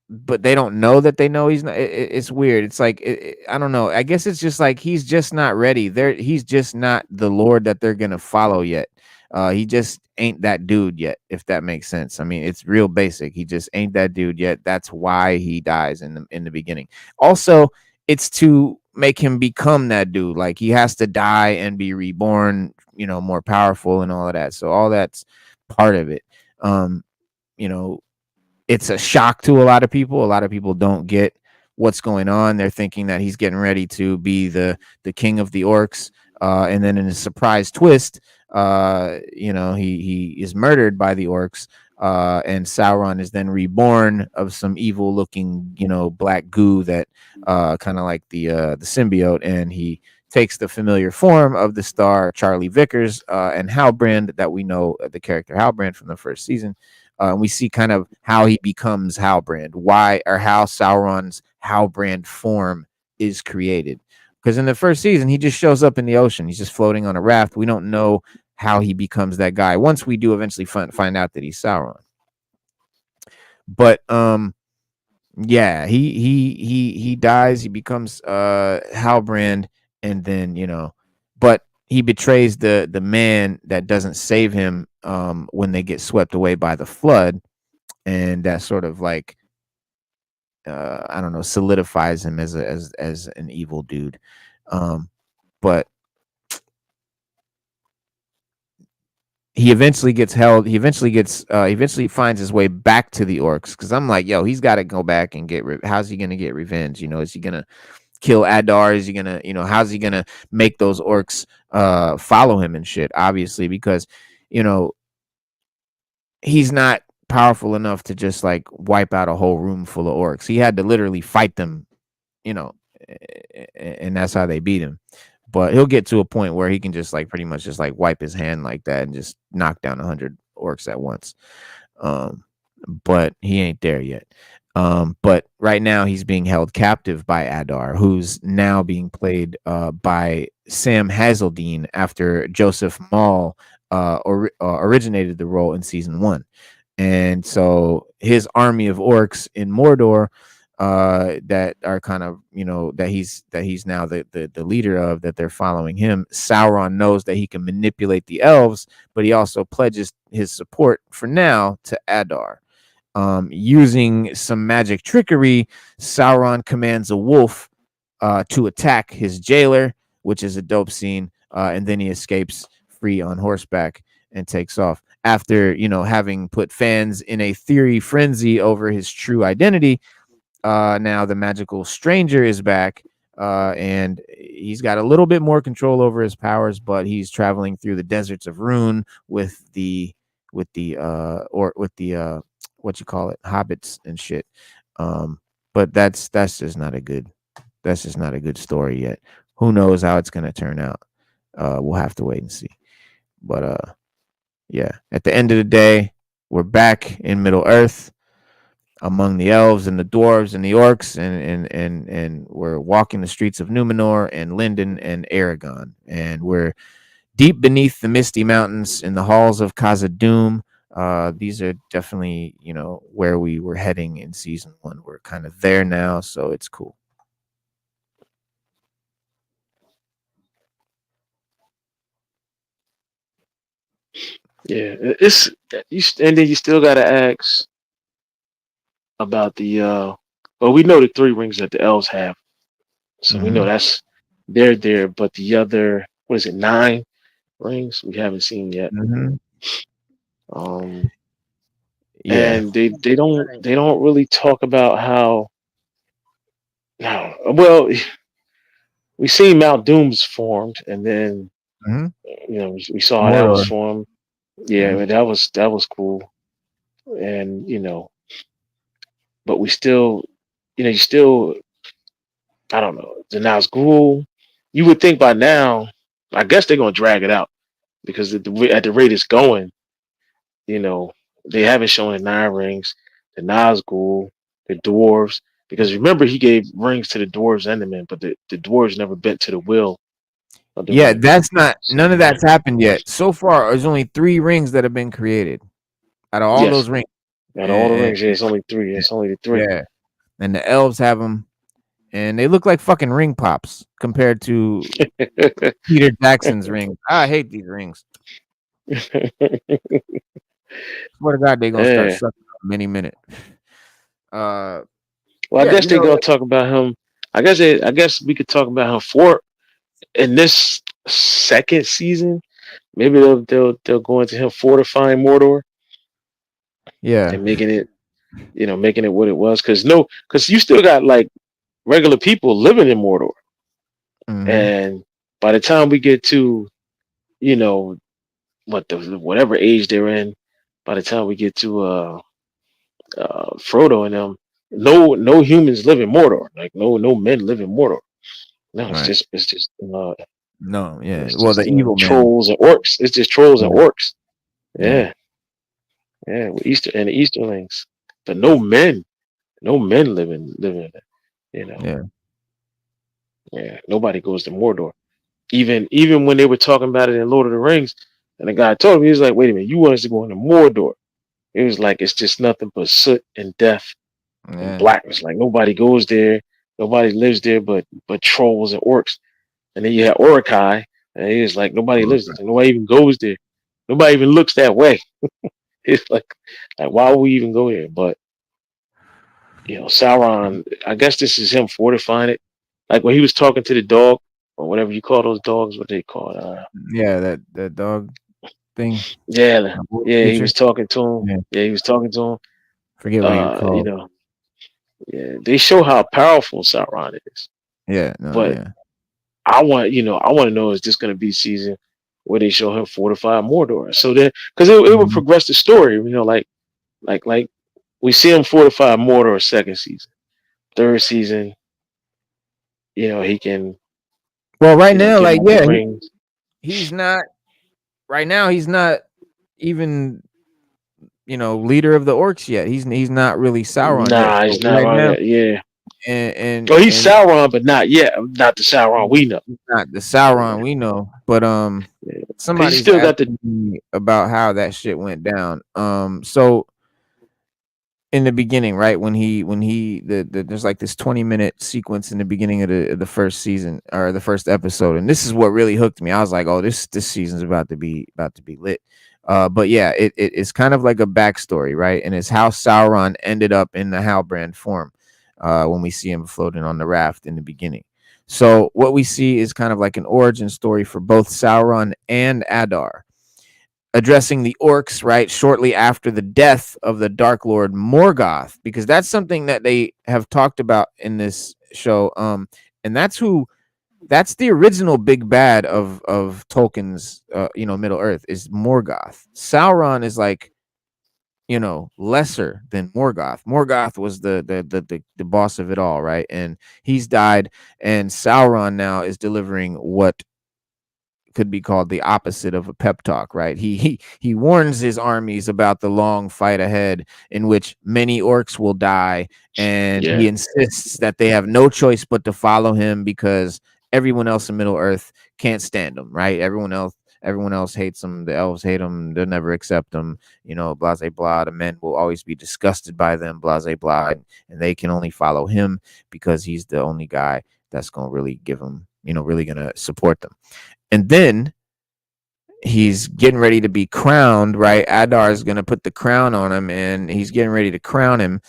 Speaker 1: but they don't know that they know he's not. It's weird. It's like, I don't know. I guess it's just like he's just not ready. He's just not the Lord that they're gonna follow yet. He just ain't that dude yet, if that makes sense. I mean, it's real basic. He just ain't that dude yet. That's why he dies in the beginning. Also, it's to make him become that dude. Like, he has to die and be reborn, more powerful and all of that. So all that's part of it. You know, it's a shock to a lot of people. A lot of people don't get what's going on. They're thinking that he's getting ready to be the king of the orcs, and then in a surprise twist, he is murdered by the orcs, and Sauron is then reborn of some evil looking, black goo that kind of like the symbiote, and he takes the familiar form of the star Charlie Vickers, and Halbrand, that we know, the character Halbrand from the first season. We see kind of how he becomes Halbrand, why or how Sauron's Halbrand form is created. Because in the first season, he just shows up in the ocean. He's just floating on a raft. We don't know how he becomes that guy. Once we do eventually find out that he's Sauron. But yeah, he dies. He becomes Halbrand, and then but he betrays the man that doesn't save him when they get swept away by the flood, and that sort of like I don't know, solidifies him as an evil dude. But he eventually gets held. He eventually finds his way back to the orcs, because I'm like, yo, he's got to go back and how's he gonna get revenge? Is he gonna kill Adar? Is he gonna, how's he gonna make those orcs follow him and shit? Obviously, because he's not powerful enough to just like wipe out a whole room full of orcs. He had to literally fight them, you know, and that's how they beat him. But he'll get to a point where he can just like pretty much just like wipe his hand like that and just knock down 100 orcs at once. But he ain't there yet. But right now he's being held captive by Adar, who's now being played by Sam Hazeldine, after Joseph Mall originated the role in season 1. And so his army of orcs in Mordor, that are kind of, that he's now the leader of, that they're following him. Sauron knows that he can manipulate the elves, but he also pledges his support for now to Adar. Using some magic trickery, Sauron commands a wolf to attack his jailer, which is a dope scene, and then he escapes free on horseback and takes off. After, having put fans in a theory frenzy over his true identity, now the magical stranger is back, and he's got a little bit more control over his powers, but he's traveling through the deserts of Rune with the what you call it, hobbits and shit. But that's just not a good story yet. Who knows how it's gonna turn out? We'll have to wait and see. But yeah, at the end of the day, we're back in Middle Earth. among the elves and the dwarves and the orcs, and we're walking the streets of Numenor and Lindon and Aragon, and we're deep beneath the misty mountains in the halls of Khazad-dûm. These are definitely, where we were heading in season 1. We're kind of there now, so it's cool.
Speaker 2: Yeah, it's and then you still gotta ask about the well, we know the 3 rings that the elves have, so we know
Speaker 1: Mm-hmm.
Speaker 2: that's they're there, but the other, what is it, 9 rings we haven't seen yet.
Speaker 1: Mm-hmm.
Speaker 2: Um,
Speaker 1: Yeah.
Speaker 2: and they
Speaker 3: Right.
Speaker 2: don't really talk about how. No, well, we seen Mount Doom's formed, and then
Speaker 1: Mm-hmm.
Speaker 2: we saw how that was
Speaker 1: Mordor.
Speaker 2: formed. Yeah,
Speaker 1: Yeah.
Speaker 2: but that was cool, and but we still, you still, I don't know, the Nazgul. You would think by now, I guess they're gonna drag it out because at the rate it's going, you know, they haven't shown the 9 rings, the Nazgul, the dwarves. Because remember, he gave rings to the dwarves and the men, but the dwarves never bent to the will of the
Speaker 1: Yeah,
Speaker 2: rings.
Speaker 1: that's not
Speaker 2: So
Speaker 1: none of that's happened yet. So far, there's only 3 rings that have been created out of all
Speaker 2: yes,
Speaker 1: those rings.
Speaker 2: out of all the
Speaker 1: And,
Speaker 2: rings, yeah, it's only 3.
Speaker 1: and
Speaker 2: It's only the 3.
Speaker 1: yeah, and the elves have them, and they look like fucking ring pops compared to Peter Jackson's rings. I hate these rings. Swear to God, they gonna start
Speaker 2: Yeah.
Speaker 1: sucking them any minute. Uh,
Speaker 2: Well, I
Speaker 1: yeah,
Speaker 2: guess they're gonna talk about him. I guess we could talk about him for in this second season. Maybe they'll go into him fortifying Mordor
Speaker 1: yeah.
Speaker 2: and making it what it was. Because you still got like regular people living in Mordor,
Speaker 1: Mm-hmm.
Speaker 2: and by the time we get to you know whatever age they're in, by the time we get to Frodo and them, no humans live in Mordor. Like no men live in Mordor. No,
Speaker 1: Right. No, yeah.
Speaker 2: it's
Speaker 1: Well, the
Speaker 2: just
Speaker 1: evil men.
Speaker 2: trolls and orcs. It's just trolls and
Speaker 1: Yeah,
Speaker 2: orcs.
Speaker 1: yeah,
Speaker 2: Yeah, yeah. With Easter and the Easterlings, but no men living in it. You know,
Speaker 1: yeah.
Speaker 2: yeah. Nobody goes to Mordor. Even when they were talking about it in Lord of the Rings, and the guy told me, he was like, "Wait a minute, you want us to go into Mordor?" It was like it's just nothing but soot and death and
Speaker 1: Yeah.
Speaker 2: blackness. Like nobody goes there, nobody lives there, but trolls and orcs. And then you have Orakai, and he was like, nobody lives there, nobody even goes there, nobody even looks that way. It's like why would we even go there? But Sauron, I guess this is him fortifying it. Like when he was talking to the dog or whatever you call those dogs, what they call it?
Speaker 1: Yeah, that dog thing.
Speaker 2: Yeah,
Speaker 1: Wolf
Speaker 2: yeah, he
Speaker 1: creature.
Speaker 2: was talking to him.
Speaker 1: Yeah.
Speaker 2: Yeah, he was talking to him.
Speaker 1: Forget what he was called.
Speaker 2: Yeah, they show how powerful Sauron is.
Speaker 1: Yeah, no,
Speaker 2: But
Speaker 1: yeah.
Speaker 2: I want to know, is this going to be season where they show him fortify Mordor? So then, because it would
Speaker 1: Mhm.
Speaker 2: progress the story, like we see him fortify Mordor second season, third season, he can,
Speaker 1: Well, right now,
Speaker 2: give
Speaker 1: like,
Speaker 2: him the
Speaker 1: yeah,
Speaker 2: rings.
Speaker 1: he's not right now. He's not even leader of the orcs yet. He's not really Sauron yet.
Speaker 2: Nah,
Speaker 1: So
Speaker 2: he's not
Speaker 1: right
Speaker 2: on
Speaker 1: now,
Speaker 2: yet. Yeah.
Speaker 1: and and
Speaker 2: Oh, he's
Speaker 1: and
Speaker 2: Sauron, but not yet. Not the Sauron we know.
Speaker 1: he's not the
Speaker 2: Yeah.
Speaker 1: Sauron we know. But
Speaker 2: Yeah. Because you
Speaker 1: somebody's
Speaker 2: still got the.
Speaker 1: asking me about how that shit went down. So in the beginning, right when he there's like this 20-minute sequence in the beginning of the first season or the first episode, and this is what really hooked me. I was like, oh, this season's about to be lit. But yeah, it's kind of like a backstory, right? And it's how Sauron ended up in the Halbrand form when we see him floating on the raft in the beginning. So what we see is kind of like an origin story for both Sauron and Adar, addressing the orcs, right, shortly after the death of the Dark Lord Morgoth, because that's something that they have talked about in this show. And that's the original big bad of Tolkien's Middle Earth is Morgoth. Sauron is like, lesser than Morgoth. Morgoth was the boss of it all, right? And he's died, and Sauron now is delivering what could be called the opposite of a pep talk, right? He warns his armies about the long fight ahead, in which many orcs will die, and
Speaker 2: Yeah.
Speaker 1: he insists that they have no choice but to follow him because everyone else in Middle Earth can't stand him, right? Everyone else hates him. The elves hate him. They'll never accept him. You know, blase blah. The men will always be disgusted by them, blase blah, and they can only follow him because he's the only guy that's gonna really give them, really gonna support them. And then he's getting ready to be crowned, right? Adar is gonna put the crown on him, and he's getting ready to crown him.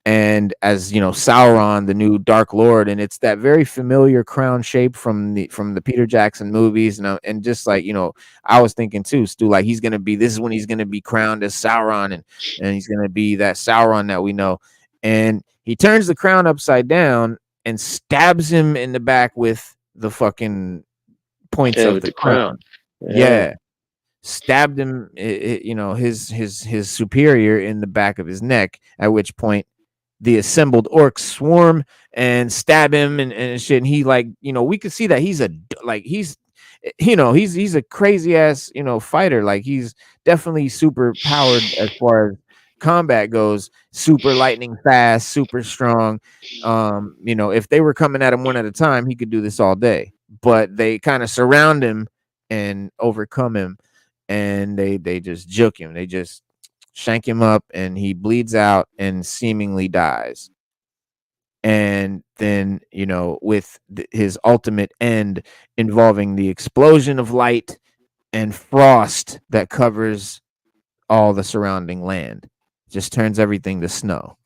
Speaker 1: And as Sauron, the new Dark Lord, and it's that very familiar crown shape from the Peter Jackson movies, and just like I was thinking too, Stu, like this is when he's gonna be crowned as Sauron, and he's gonna be that Sauron that we know, and he turns the crown upside down and stabs him in the back with the fucking points
Speaker 2: Yeah,
Speaker 1: of
Speaker 2: with
Speaker 1: the
Speaker 2: the
Speaker 1: crown.
Speaker 2: crown.
Speaker 1: Yeah, stabbed him, his superior in the back of his neck. At which point, the assembled orcs swarm and stab him and shit. And he we could see that he's a crazy ass fighter. Like he's definitely super powered as far as combat goes. Super lightning fast, super strong. If they were coming at him one at a time, he could do this all day. But they kind of surround him and overcome him, and they just juke him. They just shank him up, and he bleeds out and seemingly dies. And then, with his ultimate end involving the explosion of light and frost that covers all the surrounding land, just turns everything to snow.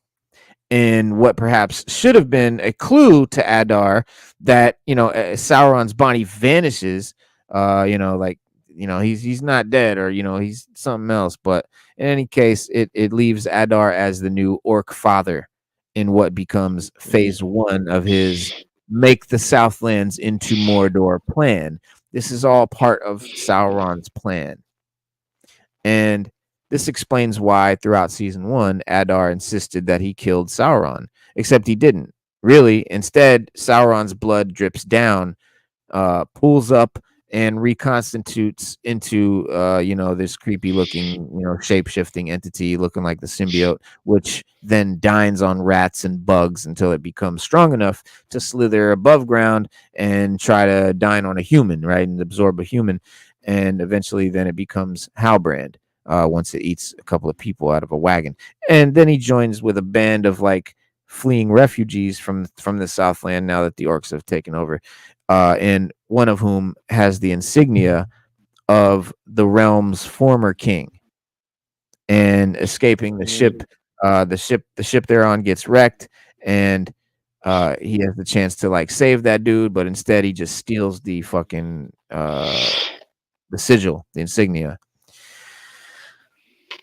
Speaker 1: And what perhaps should have been a clue to Adar that Sauron's body vanishes, he's not dead, or he's something else. But in any case, it leaves Adar as the new orc father in what becomes phase one of his make the Southlands into Mordor plan. This is all part of Sauron's plan. And this explains why throughout season one, Adar insisted that he killed Sauron, except he didn't. Really, instead, Sauron's blood drips down, pulls up, and reconstitutes into this creepy looking shape shifting entity looking like the symbiote, which then dines on rats and bugs until it becomes strong enough to slither above ground and try to dine on a human, right, and absorb a human. And eventually then it becomes Halbrand, once it eats a couple of people out of a wagon. And then he joins with a band of fleeing refugees from the Southland now that the orcs have taken over, and one of whom has the insignia of the realm's former king. And escaping the ship, the ship they're on gets wrecked, and he has the chance to save that dude, but instead he just steals the fucking the sigil, the insignia,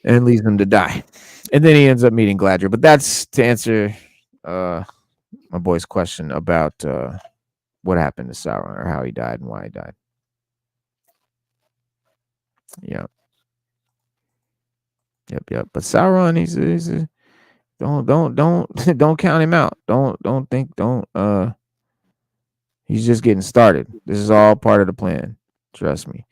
Speaker 1: and leaves him to die. And then he ends up meeting Gladriel. But that's to answer my boy's question about what happened to Sauron, or how he died and why he died. Yeah. Yep. But Sauron, he's a, don't count him out. Don't he's just getting started. This is all part of the plan. Trust me.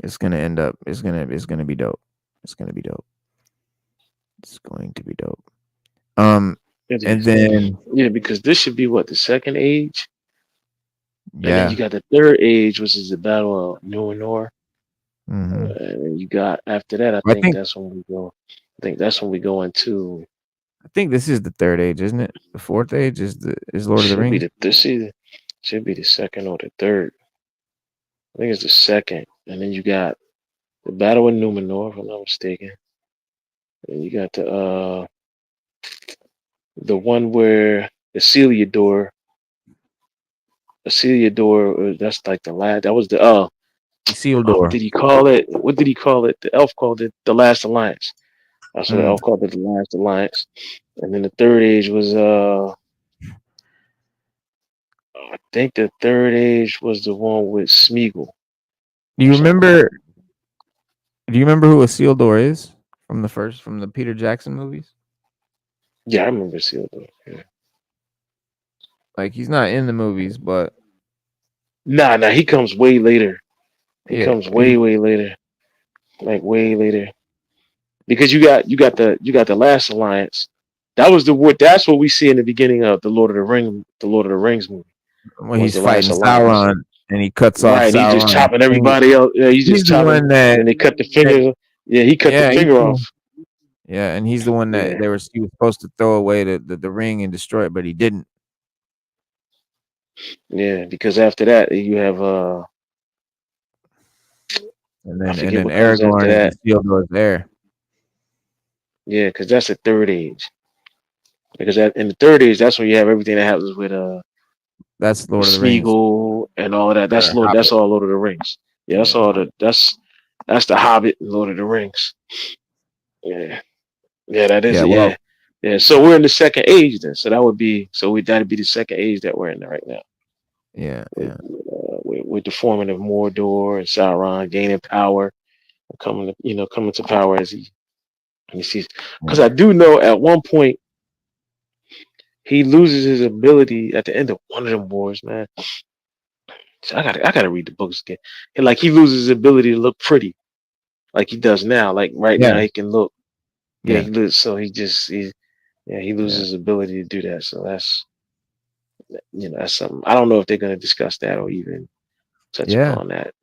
Speaker 1: It's gonna end up. It's gonna be dope. It's gonna be dope. It's going to be dope. And then
Speaker 2: because this should be what, the second age, and then
Speaker 1: yeah,
Speaker 2: you got the third age, which is the Battle of Numenor.
Speaker 1: mhm.
Speaker 2: And you got after that. I
Speaker 1: I
Speaker 2: think
Speaker 1: think
Speaker 2: that's when we go. I think that's when we go into.
Speaker 1: I think this is the third age, isn't it? The fourth age is Lord of the
Speaker 2: Should be
Speaker 1: Rings.
Speaker 2: this either should be the second or the third. I think it's the second, and then you got the Battle of Numenor, if I'm not mistaken. And you got the one where Isildur, that's like the last. That was the what
Speaker 1: Isildur.
Speaker 2: did he call it? What did he call it? The elf called it the Last Alliance. That's what the
Speaker 1: Mm.
Speaker 2: elf called it, the Last Alliance. And then the third age was I think the third age was the one with Smeagol
Speaker 1: Do
Speaker 2: or
Speaker 1: you
Speaker 2: something like
Speaker 1: remember?
Speaker 2: that.
Speaker 1: Do you remember who Isildur is from the Peter Jackson movies?
Speaker 2: Yeah, I remember Isildur. Yeah.
Speaker 1: Like he's not in the movies, but
Speaker 2: Nah, he comes way later. He
Speaker 1: yeah,
Speaker 2: comes way later, like way later. Because you got the Last Alliance. That was the what. That's what we see in the beginning of the Lord of the Rings movie
Speaker 1: when
Speaker 2: was
Speaker 1: he's
Speaker 2: the Last
Speaker 1: fighting
Speaker 2: Alliance.
Speaker 1: Sauron and he cuts off
Speaker 2: Right, and he's just
Speaker 1: Sauron.
Speaker 2: chopping
Speaker 1: And
Speaker 2: everybody else. Yeah, he's
Speaker 1: he's
Speaker 2: just
Speaker 1: the
Speaker 2: chopping.
Speaker 1: one
Speaker 2: And then they cut the fingers. Yeah, he cut the
Speaker 1: yeah,
Speaker 2: finger off.
Speaker 1: yeah, and he's the one that
Speaker 2: Yeah,
Speaker 1: he was supposed to throw away the ring and destroy it, but he didn't.
Speaker 2: yeah. Because after that, you have I
Speaker 1: And
Speaker 2: forget
Speaker 1: then
Speaker 2: what comes after
Speaker 1: Aragorn is
Speaker 2: that.
Speaker 1: Isildur's heir.
Speaker 2: Yeah, because that's the third age. Because in the third age, that's when you have everything that happens with
Speaker 1: That's
Speaker 2: the
Speaker 1: Lord of the Rings
Speaker 2: Smeagol and all of that. That's
Speaker 1: or
Speaker 2: Lord. That's
Speaker 1: Hobbit.
Speaker 2: all Lord of the Rings. Yeah, that's
Speaker 1: Yeah,
Speaker 2: all
Speaker 1: Hobbit.
Speaker 2: that's the Hobbit and Lord of the Rings. Yeah, yeah, that is
Speaker 1: Yeah,
Speaker 2: it.
Speaker 1: well,
Speaker 2: Yeah, yeah. So we're in the second age then. So that'd be the second age that we're in right now.
Speaker 1: yeah,
Speaker 2: With,
Speaker 1: yeah,
Speaker 2: with the forming of Mordor and Sauron gaining power, coming to power as he sees.
Speaker 1: yeah,
Speaker 2: Because I do know at one point he loses his ability at the end of one of them wars, man. So I gotta read the books again. And like he loses his ability to look pretty like he does now. Like right
Speaker 1: yeah,
Speaker 2: now he can look. Yeah,
Speaker 1: yeah,
Speaker 2: he loses. So he loses
Speaker 1: yeah,
Speaker 2: his ability to do that. So that's something. I don't know if they're gonna discuss that or even touch
Speaker 1: yeah,
Speaker 2: upon that.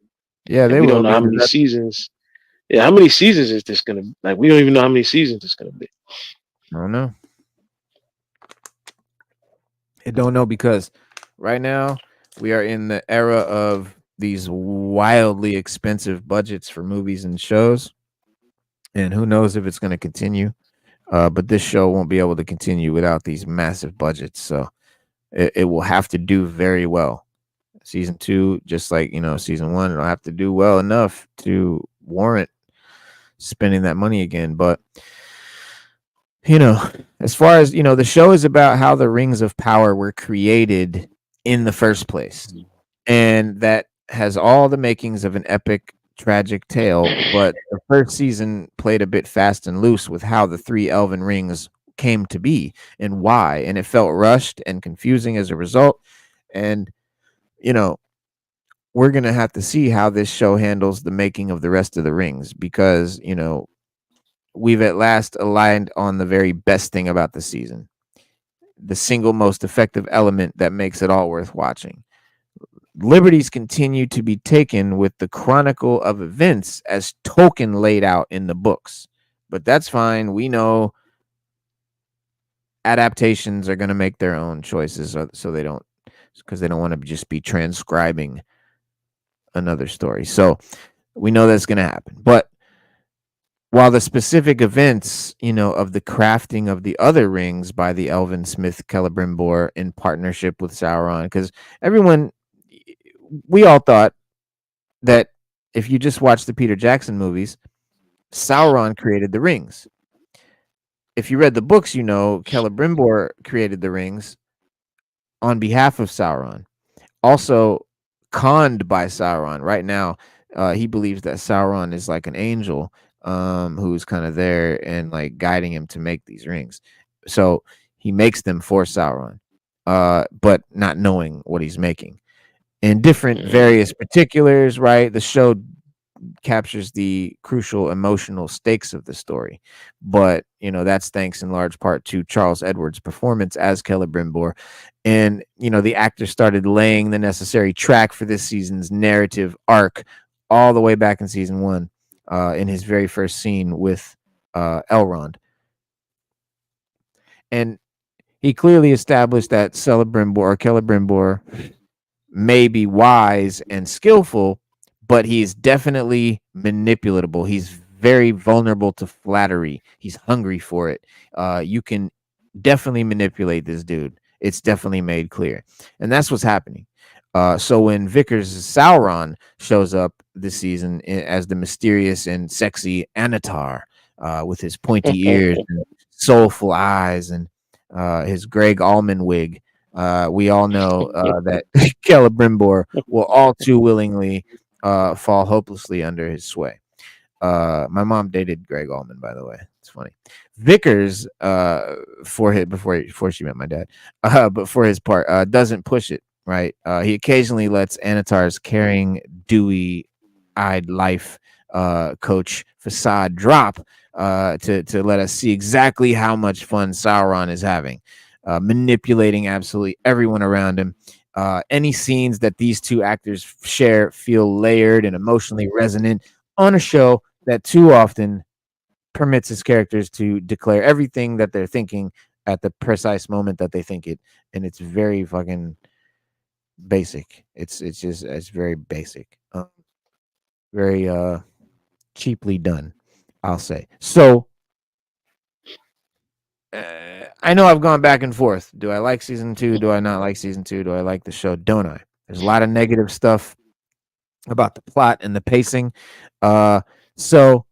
Speaker 1: yeah.
Speaker 2: And
Speaker 1: They
Speaker 2: we don't
Speaker 1: will
Speaker 2: know how
Speaker 1: because
Speaker 2: many
Speaker 1: that's
Speaker 2: seasons. Yeah, how many seasons is this gonna like? We don't even know how many seasons it's gonna be.
Speaker 1: I don't know. I don't know because right now we are in the era of these wildly expensive budgets for movies and shows, and who knows if it's going to continue. But this show won't be able to continue without these massive budgets, so it will have to do very well. Season two, just like season one, it'll have to do well enough to warrant spending that money again. But you know, as far as the show is about how the rings of power were created in the first place. And that has all the makings of an epic, tragic tale. But the first season played a bit fast and loose with how the three elven rings came to be and why. And it felt rushed and confusing as a result. And, you know, we're going to have to see how this show handles the making of the rest of the rings because, we've at last aligned on the very best thing about the season, the single most effective element that makes it all worth watching. Liberties continue to be taken with the chronicle of events as Tolkien laid out in the books. But that's fine. We know adaptations are going to make their own choices so they don't, because they don't want to just be transcribing another story. So we know that's going to happen. But while the specific events, of the crafting of the other rings by the elven smith Celebrimbor in partnership with Sauron, because everyone, we all thought that if you just watch the Peter Jackson movies, Sauron created the rings. If you read the books, Celebrimbor created the rings on behalf of Sauron. Also conned by Sauron. Right now, he believes that Sauron is like an angel who's kind of there and like guiding him to make these rings. So he makes them for Sauron, but not knowing what he's making. In different
Speaker 2: Mm.
Speaker 1: various particulars, right? The show captures the crucial emotional stakes of the story. But, that's thanks in large part to Charles Edwards' performance as Celebrimbor. And, the actor started laying the necessary track for this season's narrative arc all the way back in season one, in his very first scene with Elrond. And he clearly established that Celebrimbor may be wise and skillful, but he's definitely manipulatable. He's very vulnerable to flattery. He's hungry for it. You can definitely manipulate this dude. It's definitely made clear. And that's what's happening. So when Vickers Sauron shows up this season as the mysterious and sexy Anatar with his pointy ears and soulful eyes and his Greg Allman wig, we all know that Celebrimbor will all too willingly fall hopelessly under his sway. My mom dated Greg Allman, by the way. It's funny. Vickers, before she met my dad, but for his part, doesn't push it. Right. He occasionally lets Anatar's caring, dewy-eyed life coach facade drop to let us see exactly how much fun Sauron is having, manipulating absolutely everyone around him. Any scenes that these two actors share feel layered and emotionally resonant on a show that too often permits its characters to declare everything that they're thinking at the precise moment that they think it, and it's very fucking basic. It's very basic, very cheaply done, I'll say. So I know I've gone back and forth. Do I like season 2? Do I not like season 2? Do I like the show? Don't I? There's a lot of negative stuff about the plot and the pacing. So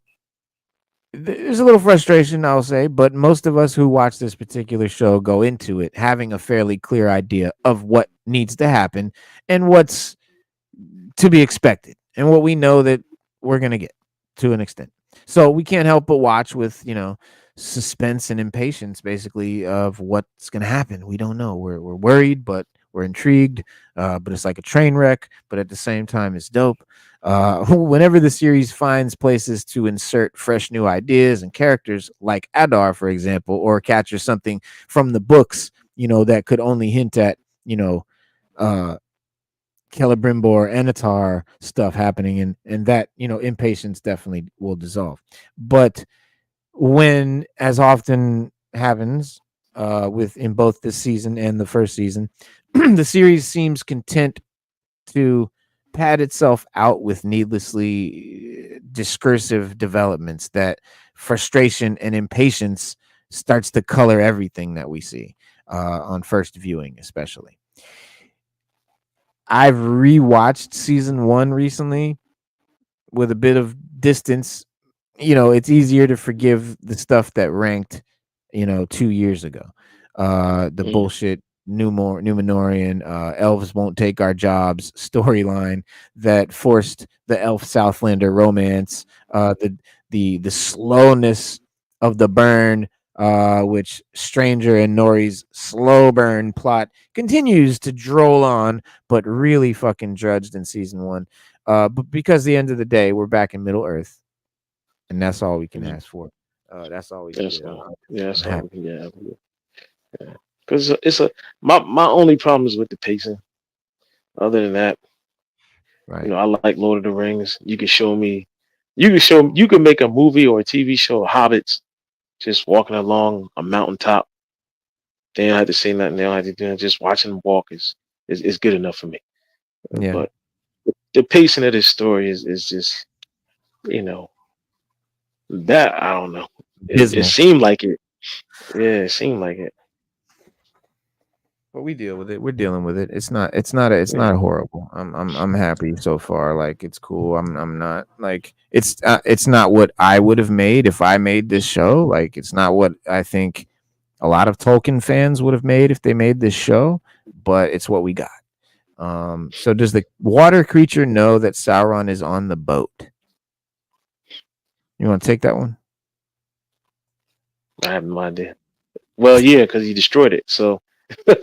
Speaker 1: there's a little frustration, I'll say, but most of us who watch this particular show go into it having a fairly clear idea of what needs to happen and what's to be expected and what we know that we're going to get to an extent. So we can't help but watch with, suspense and impatience, basically, of what's going to happen. We don't know. We're worried, but we're intrigued. But it's like a train wreck, but at the same time, it's dope. Whenever the series finds places to insert fresh new ideas and characters, like Adar, for example, or capture something from the books, that could only hint at, uh, Celebrimbor, Anatar stuff happening, and that impatience definitely will dissolve. But when, as often happens with in both this season and the first season, the series seems content to pad itself out with needlessly discursive developments that frustration and impatience starts to color everything that we see on first viewing, especially. I've rewatched season 1 recently with a bit of distance. It's easier to forgive the stuff that ranked, 2 years ago. The bullshit Numenorian, elves won't take our jobs storyline that forced the elf Southlander romance, the slowness of the burn, which Stranger and Nori's slow burn plot continues to droll on, but really fucking drudged in season 1. But because at the end of the day, we're back in Middle Earth, and that's all we can ask for. That's all we can
Speaker 2: That's
Speaker 1: do.
Speaker 2: all. Yeah, that's
Speaker 1: I'm
Speaker 2: all
Speaker 1: happy.
Speaker 2: we can get. Yeah. Because my only problem is with the pacing. Other than that,
Speaker 1: Right.
Speaker 2: I like Lord of the Rings. You can make a movie or a TV show of hobbits just walking along a mountaintop. They don't have to say nothing. They don't have to do nothing. Just watching them walk is good enough for me.
Speaker 1: Yeah.
Speaker 2: But the pacing of this story is just, you know, that I don't know. It
Speaker 1: Dismal.
Speaker 2: seemed like it. Yeah, it seemed like it.
Speaker 1: But we deal with it. We're dealing with it. It's not horrible. I'm happy so far. Like, it's cool. I'm not like it's not what I would have made if I made this show. Like, it's not what I think a lot of Tolkien fans would have made if they made this show, but it's what we got. So does the water creature know that Sauron is on the boat? You want to take that one?
Speaker 2: I have no idea. Well, yeah, because he destroyed it. So I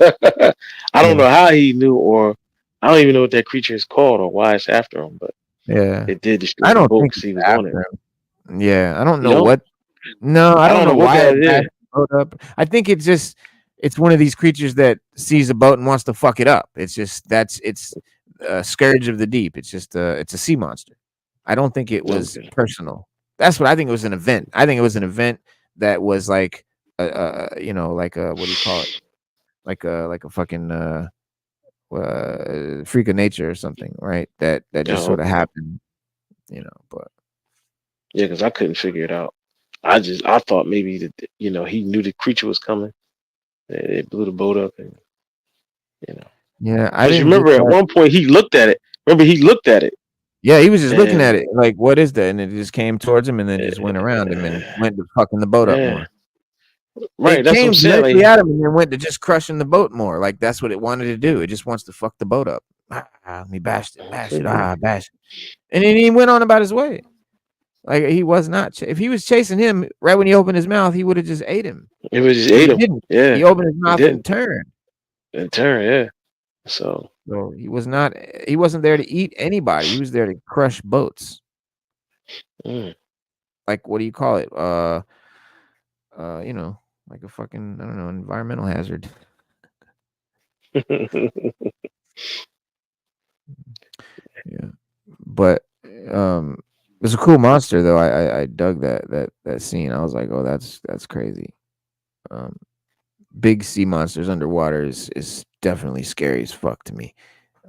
Speaker 2: don't
Speaker 1: Yeah.
Speaker 2: know how he knew, or I don't even know what that creature is called or why it's after him. But
Speaker 1: Yeah.
Speaker 2: it did
Speaker 1: I
Speaker 2: destroy the
Speaker 1: don't
Speaker 2: boat
Speaker 1: think
Speaker 2: because
Speaker 1: it's
Speaker 2: he was on it.
Speaker 1: after him. Yeah, I don't
Speaker 2: You
Speaker 1: know
Speaker 2: know,
Speaker 1: what. No, I
Speaker 2: I
Speaker 1: don't
Speaker 2: don't
Speaker 1: know
Speaker 2: know what
Speaker 1: why
Speaker 2: that
Speaker 1: it bashed
Speaker 2: is.
Speaker 1: the boat up. I think it's one of these creatures that sees a boat and wants to fuck it up. It's just it's a scourge of the deep. It's a sea monster. I don't think it was
Speaker 2: Okay.
Speaker 1: personal. That's what I think. It was an event. I think it was an event that was like like a, what do you call it? Like a fucking freak of nature or something, right? That just
Speaker 2: Oh,
Speaker 1: sort of
Speaker 2: okay.
Speaker 1: happened, but
Speaker 2: Yeah, because I couldn't figure it out. I thought maybe that he knew the creature was coming. It blew the boat up, and you know.
Speaker 1: yeah, I
Speaker 2: Because you
Speaker 1: didn't get
Speaker 2: remember at
Speaker 1: that.
Speaker 2: one point he looked at it. Remember he looked at it,
Speaker 1: Yeah, he was just looking at
Speaker 2: and
Speaker 1: it like, "What is that?" And it just came towards him and then just went around him and went to fucking the boat up
Speaker 2: yeah,
Speaker 1: more.
Speaker 2: right.
Speaker 1: It
Speaker 2: That's what I'm
Speaker 1: came
Speaker 2: saying.
Speaker 1: directly
Speaker 2: Like,
Speaker 1: at him and then went to just crushing the boat more. Like, that's what it wanted to do. It just wants to fuck the boat up. He bashed it, bash it,
Speaker 2: could be.
Speaker 1: bash it. And then he went on about his way. Like he was not. If he was chasing him right when he opened his mouth, he would have just ate him.
Speaker 2: It was just
Speaker 1: But he
Speaker 2: ate him.
Speaker 1: didn't.
Speaker 2: Yeah,
Speaker 1: He opened his
Speaker 2: he
Speaker 1: mouth and
Speaker 2: didn't.
Speaker 1: turned.
Speaker 2: In turn, yeah. So,
Speaker 1: So he was not. He wasn't there to eat anybody. He was there to crush boats.
Speaker 2: mm.
Speaker 1: Like what do you call it? You know, like a fucking I don't know environmental hazard. Yeah, but it's a cool monster though. I dug that scene. I was like, oh, that's crazy. Um, big sea monsters underwater is definitely scary as fuck to me.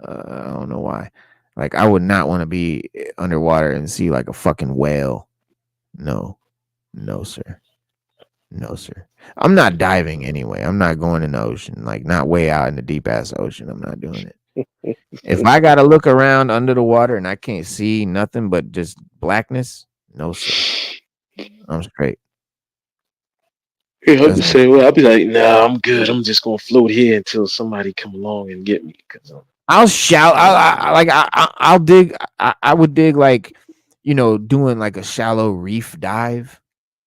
Speaker 1: I don't know why. Like I would not want to be underwater and see like a fucking whale. No, no, sir. No, sir. I'm not diving anyway. I'm not going in the ocean. Like not way out in the deep ass ocean. I'm not doing it. If I gotta look around under the water and I can't see nothing but just blackness, no, sir. I'm straight.
Speaker 2: Yeah, I'm
Speaker 1: That's
Speaker 2: the
Speaker 1: no.
Speaker 2: same way. I'll be like, nah, I'm good. I'm just gonna float here until somebody come along and get me. Cause
Speaker 1: I'll shout.
Speaker 2: I don't know.
Speaker 1: I'll dig. I would dig like, doing like a shallow reef dive.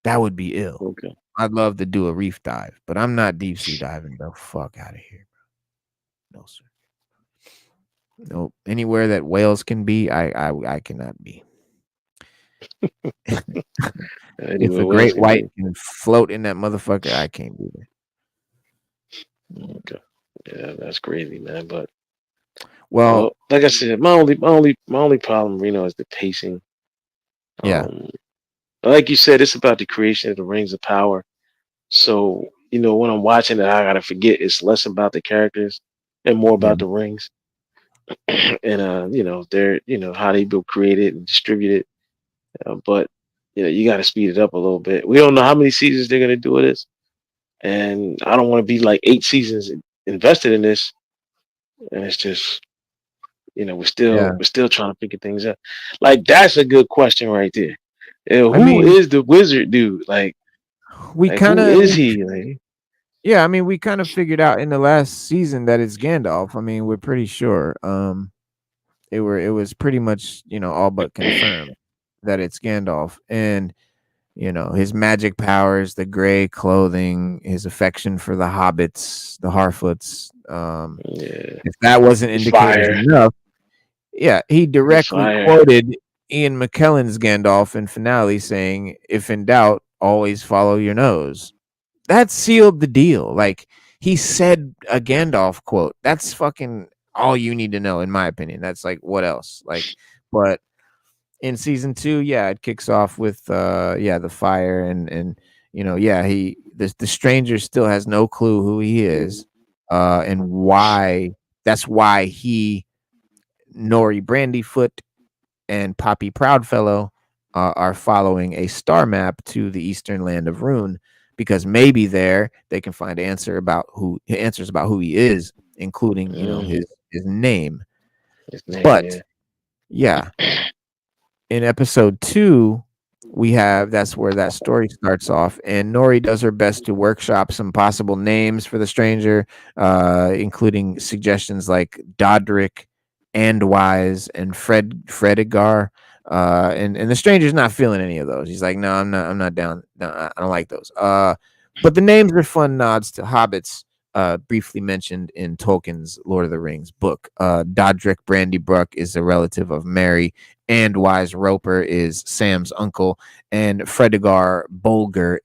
Speaker 1: That would be ill.
Speaker 2: Okay.
Speaker 1: I'd love to do a reef dive, but I'm not deep sea diving the fuck out of here, bro. No, sir. No, anywhere that whales can be, I cannot be. If
Speaker 2: Anyway,
Speaker 1: a
Speaker 2: what else
Speaker 1: great
Speaker 2: can
Speaker 1: white
Speaker 2: be?
Speaker 1: can float in that motherfucker, I can't be there.
Speaker 2: Okay. Yeah, that's crazy, man. But
Speaker 1: Well,
Speaker 2: like I said, my only problem, Reno, is the pacing.
Speaker 1: yeah,
Speaker 2: Um, like you said, it's about the creation of the rings of power. So, when I'm watching it, I gotta forget it's less about the characters and more
Speaker 1: yeah.
Speaker 2: about the rings. And they're how they built, created, and distributed. But you got to speed it up a little bit. We don't know how many seasons they're gonna do of this, and I don't want to be like 8 seasons invested in this, and it's just we're still
Speaker 1: Yeah.
Speaker 2: we're still trying to figure things out. Like that's a good question right there.
Speaker 1: I
Speaker 2: Who
Speaker 1: mean,
Speaker 2: is the wizard dude?
Speaker 1: we
Speaker 2: Like
Speaker 1: kind
Speaker 2: who
Speaker 1: of,
Speaker 2: is he? Like,
Speaker 1: yeah, I mean, we kind of figured out in the last season that it's Gandalf. I mean, we're pretty sure. It was pretty much, all but confirmed that it's Gandalf. And, his magic powers, the gray clothing, his affection for the hobbits, the Harfoots.
Speaker 2: yeah,
Speaker 1: If that wasn't
Speaker 2: the
Speaker 1: indicators
Speaker 2: fire,
Speaker 1: enough, yeah, he
Speaker 2: the
Speaker 1: directly
Speaker 2: fire.
Speaker 1: quoted Ian McKellen's Gandalf in finale saying, "If in doubt, always follow your nose." That sealed the deal. Like he said a Gandalf quote. That's fucking all you need to know, in my opinion. That's like what else? Like, but in season 2, yeah, it kicks off with the fire and yeah, the stranger still has no clue who he is, and why that's why he Nori Brandyfoot and Poppy Proudfellow are following a star map to the eastern land of Rune, because maybe there they can find answers about who he is, including
Speaker 2: Mm,
Speaker 1: his name.
Speaker 2: his name,
Speaker 1: But
Speaker 2: yeah.
Speaker 1: yeah, in episode 2, we have that's where that story starts off, and Nori does her best to workshop some possible names for the stranger, including suggestions like Dodrick, Andwise, and Fredigar. And the stranger's not feeling any of those. He's like, no, I'm not down. No, I don't like those. But the names are fun nods to hobbits, briefly mentioned in Tolkien's Lord of the Rings book. Dodrick Brandybrook is a relative of Merry, and Wise Roper is Sam's uncle, and Fredigar Bolger,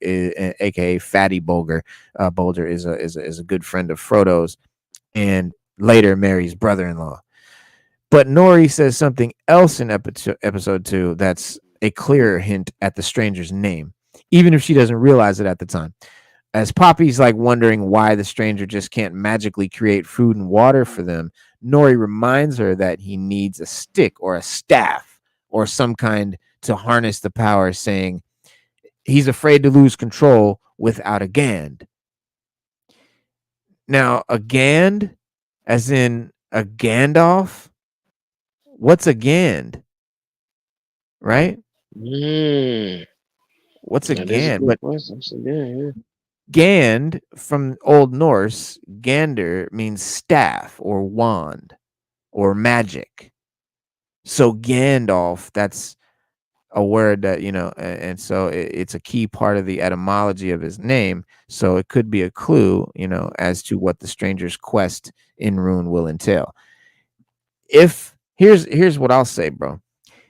Speaker 1: aka Fatty Bolger, Bolger is a good friend of Frodo's, and later Mary's brother-in-law. But Nori says something else in episode 2 that's a clearer hint at the stranger's name, even if she doesn't realize it at the time. As Poppy's like wondering why the stranger just can't magically create food and water for them, Nori reminds her that he needs a stick or a staff or some kind to harness the power, saying he's afraid to lose control without a Gand. Now, a Gand, as in a Gandalf? What's a Gand? Right?
Speaker 2: Mm,
Speaker 1: What's a
Speaker 2: that is a
Speaker 1: Gand?
Speaker 2: good
Speaker 1: But
Speaker 2: question. So, yeah,
Speaker 1: Gand from Old Norse, Gander means staff or wand or magic. So Gandalf, that's a word that and so it's a key part of the etymology of his name. So it could be a clue, as to what the stranger's quest in Rune will entail. If here's what I'll say, bro.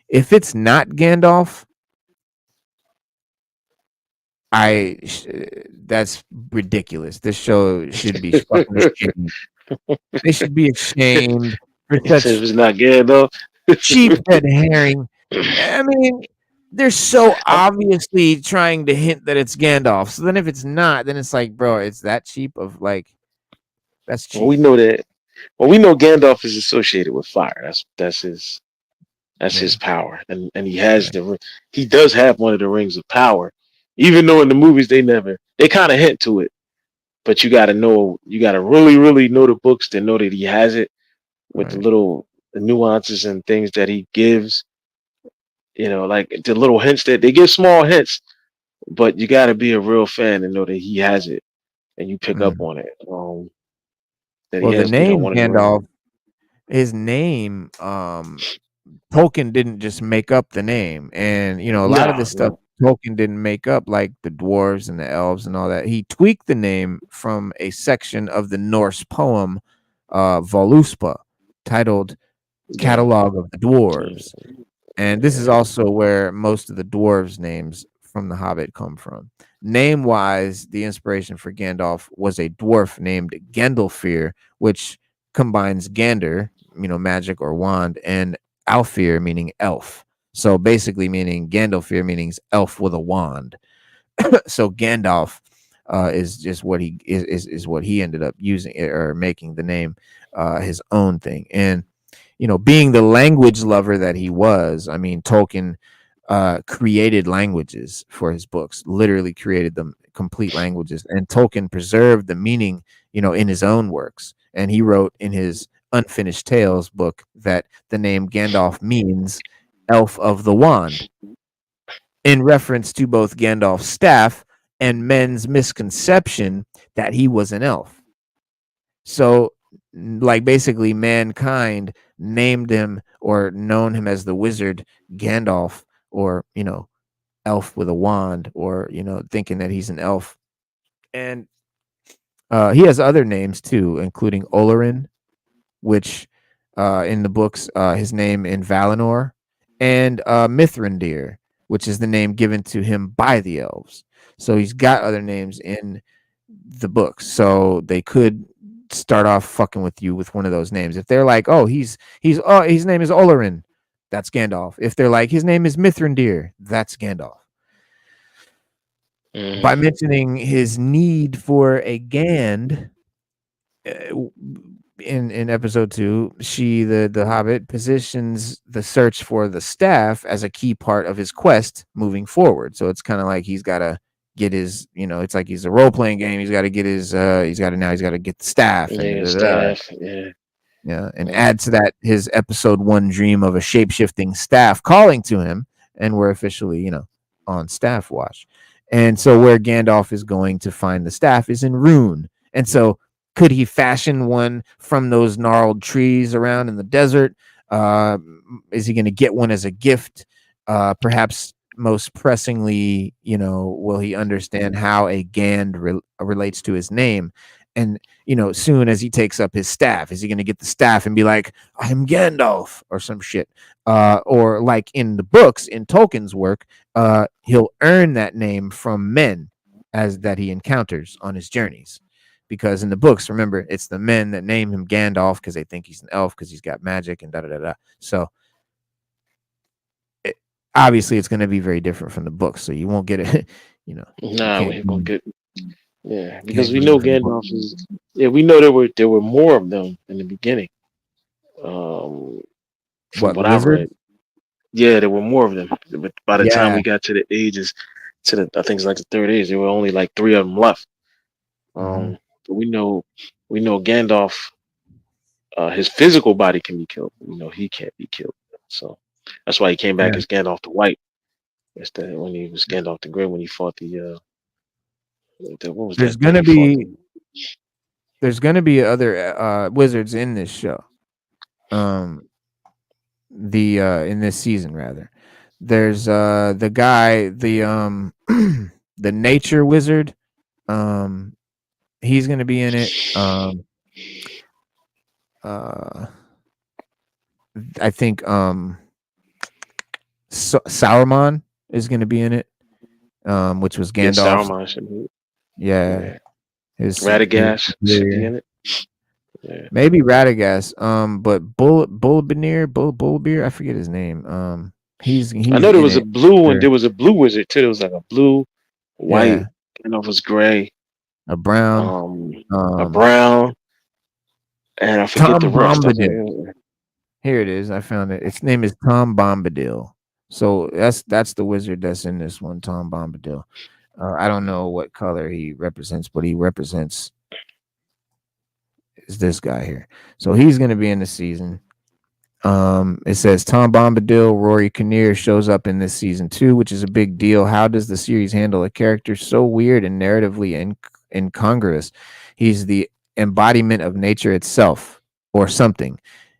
Speaker 1: If it's not Gandalf, that's ridiculous. This show should be fucking ashamed. They should be ashamed for
Speaker 2: He said
Speaker 1: such
Speaker 2: it's not good though.
Speaker 1: cheap red herring. I mean, they're so obviously trying to hint that it's Gandalf. So then if it's not, then it's like, bro, it's that cheap of like that's
Speaker 2: Well,
Speaker 1: cheap.
Speaker 2: we know that. Well, we know Gandalf is associated with fire. That's
Speaker 1: Yeah.
Speaker 2: his power, and he has
Speaker 1: Right.
Speaker 2: he does have one of the rings of power, even though in the movies they kind of hint to it. But you got to really know the books to know that he has it with
Speaker 1: Right.
Speaker 2: the nuances and things that he gives. Like the little hints that they give, small hints, but you got to be a real fan to know that he has it, and you pick up
Speaker 1: Mm.
Speaker 2: on it. That he
Speaker 1: Well, the
Speaker 2: has,
Speaker 1: name
Speaker 2: one of the rings.
Speaker 1: Gandalf, his name, Tolkien didn't just make up the name, and a lot of
Speaker 2: No,
Speaker 1: this stuff
Speaker 2: no,
Speaker 1: Tolkien didn't make up, like the dwarves and the elves and all that. He tweaked the name from a section of the Norse poem, Voluspa, titled
Speaker 2: yeah.
Speaker 1: "Catalog of the Dwarves," and this is also where most of the dwarves' names from The Hobbit come from. Name-wise, the inspiration for Gandalf was a dwarf named Gandalfir, which combines Gander, magic or wand, and Alfir, meaning elf. So basically, meaning Gandalfir means elf with a wand. So Gandalf is just what he is what he ended up using or making the name his own thing. And being the language lover that he was, I mean, Tolkien created languages for his books, literally created them complete languages. And Tolkien preserved the meaning, in his own works. And he wrote in his Unfinished Tales book that the name Gandalf means elf of the wand, in reference to both Gandalf's staff and men's misconception that he was an elf. So, like, basically, mankind named him or known him as the wizard Gandalf, or elf with a wand, or thinking that he's an elf. And he has other names too, including Olorin, which in the books, his name in Valinor, and Mithrandir, which is the name given to him by the elves. So he's got other names in the books, so they could start off fucking with you with one of those names. If they're like, oh, his name is Olorin, that's Gandalf. If they're like, his name is Mithrandir, that's Gandalf. By
Speaker 2: Mm-hmm.
Speaker 1: mentioning his need for a Gand, in episode 2, the Hobbit positions the search for the staff as a key part of his quest moving forward. So it's kind of like he's got to get his, it's like he's a role playing game. He's got to get his, he's got to get the staff and
Speaker 2: Yeah,
Speaker 1: da-da-da.
Speaker 2: staff. Yeah,
Speaker 1: Yeah, and
Speaker 2: yeah.
Speaker 1: add to that his episode 1 dream of a shape-shifting staff calling to him, and we're officially, on staff watch. And so where Gandalf is going to find the staff is in Rune. And so could he fashion one from those gnarled trees around in the desert? Is he going to get one as a gift? Perhaps most pressingly, will he understand how a Gand relates to his name? And soon as he takes up his staff, is he going to get the staff and be like, I'm Gandalf or some shit? Or like in the books, in Tolkien's work, he'll earn that name from men as that he encounters on his journeys. Because in the books, remember, it's the men that name him Gandalf because they think he's an elf because he's got magic and da da da da. So it, obviously, it's going to be very different from the books. So you won't get it. You
Speaker 2: Nah, we gonna get. Yeah, because
Speaker 1: can't
Speaker 2: we
Speaker 1: glean
Speaker 2: know
Speaker 1: from the book.
Speaker 2: Gandalf is. Yeah, we know there were more of them in the beginning. Um, from
Speaker 1: What,
Speaker 2: what I
Speaker 1: wizard?
Speaker 2: read, yeah, there were more of them. But by the time
Speaker 1: Yeah.
Speaker 2: we got to the ages, I think it's like the third age, there were only like three of them left.
Speaker 1: Hmm.
Speaker 2: But we know Gandalf. His physical body can be killed. We know he can't be killed. So that's why he came back
Speaker 1: Yeah.
Speaker 2: as Gandalf the White. Instead, when he was Gandalf the Grey, when he fought what was
Speaker 1: There's
Speaker 2: that thing
Speaker 1: gonna
Speaker 2: he fought?
Speaker 1: be there's gonna be other wizards in this show. Um, the in this season rather. There's the guy, the nature wizard. Um, he's gonna be in it. Uh, I think Sauron is gonna be in it. Which was
Speaker 2: Yeah,
Speaker 1: Gandalf's.
Speaker 2: Saruman should be.
Speaker 1: Yeah,
Speaker 2: Yeah,
Speaker 1: his
Speaker 2: Radagast should be
Speaker 1: superior.
Speaker 2: in it. Yeah,
Speaker 1: Maybe Radagast. But Bullbeer, I forget his name.
Speaker 2: I
Speaker 1: He's
Speaker 2: know there
Speaker 1: in
Speaker 2: was a
Speaker 1: it.
Speaker 2: blue one.
Speaker 1: Sure.
Speaker 2: There was a blue wizard too. There was like a blue, white,
Speaker 1: Yeah,
Speaker 2: and it was gray.
Speaker 1: a brown.
Speaker 2: Um, a
Speaker 1: Um,
Speaker 2: brown, and I forget the
Speaker 1: Tom
Speaker 2: rest. I
Speaker 1: Bombadil.
Speaker 2: think.
Speaker 1: Here it is. I found it. Its name is Tom Bombadil. So that's the wizard that's in this one, Tom Bombadil. I don't know what color he represents, but he represents is this guy here. So he's going to be in the season. It says Tom Bombadil, Rory Kinnear shows up in this season too, which is a big deal. How does the series handle a character so weird and narratively incongruous? He's the embodiment of nature itself, or something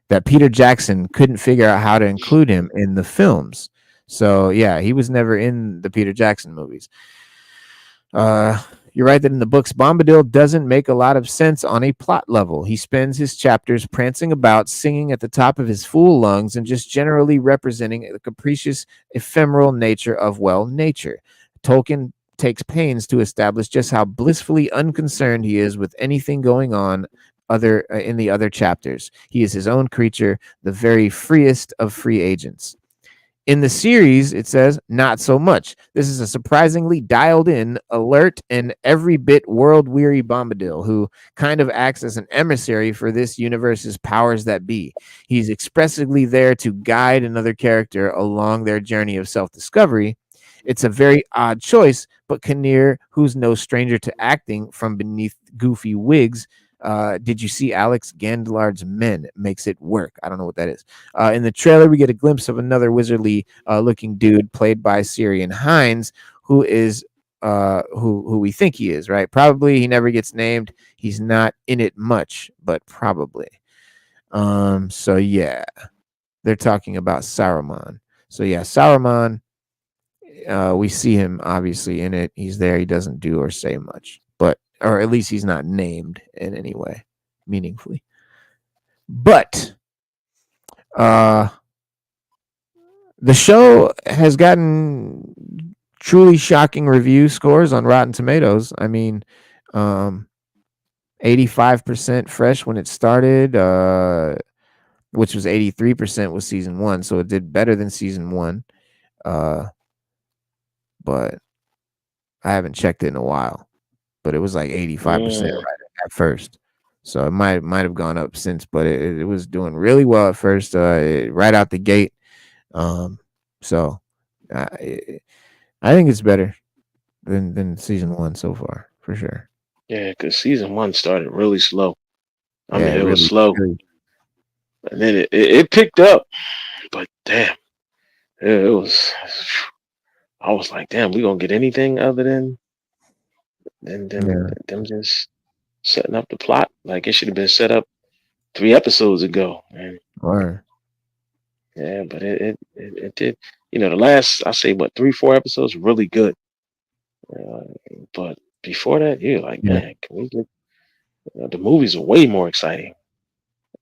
Speaker 1: that Peter Jackson couldn't figure out how to include him in the films. So yeah, he was never in the Peter Jackson movies. Uh, you're right that in the books, Bombadil doesn't make a lot of sense on a plot level. He spends his chapters prancing about, singing at the top of his full lungs, and just generally representing the capricious, ephemeral nature of, well, nature. Tolkien takes pains to establish just how blissfully unconcerned he is with anything going on other in the other chapters. He is his own creature, the very freest of free agents. In the series, it says, not so much. This is a surprisingly dialed in, alert, and every bit world weary Bombadil who kind of acts as an emissary for this universe's powers that be. He's expressively there to guide another character along their journey of self discovery. It's a very odd choice, but Kinnear, who's no stranger to acting from beneath goofy wigs, did you see Alex Gandlard's Men? Makes it work. I don't know what that is. In the trailer, we get a glimpse of another wizardly looking dude played by Syrian Hines, who is who we think he is, right? Probably he never gets named. He's not in it much, but probably. So yeah, they're talking about Saruman. So yeah, Saruman. We see him obviously in it. He's there. He doesn't do or say much, but or at least he's not named in any way meaningfully. But uh the show has gotten truly shocking review scores on Rotten Tomatoes. I mean, 85% fresh when it started, which was 83% with season 1, so it did better than season 1. But I haven't checked it in a while. But it was like 85%
Speaker 2: Mm,
Speaker 1: right at first. So it might have gone up since, but it was doing really well at first, right out the gate. So I think it's better than season 1 so far, for sure.
Speaker 2: yeah, because season one started really slow. I
Speaker 1: Yeah,
Speaker 2: mean, it was
Speaker 1: really,
Speaker 2: slow,
Speaker 1: really.
Speaker 2: and then it picked up. But damn, it was. I was like, damn, we gonna get anything other than them
Speaker 1: Yeah,
Speaker 2: them just setting up the plot? Like it should have been set up 3 episodes ago. And
Speaker 1: or
Speaker 2: yeah, but it did. You know, the last I say what 3 4 episodes really good. Uh, but before that, you're like,
Speaker 1: yeah.
Speaker 2: man, can we get the movies are way more exciting.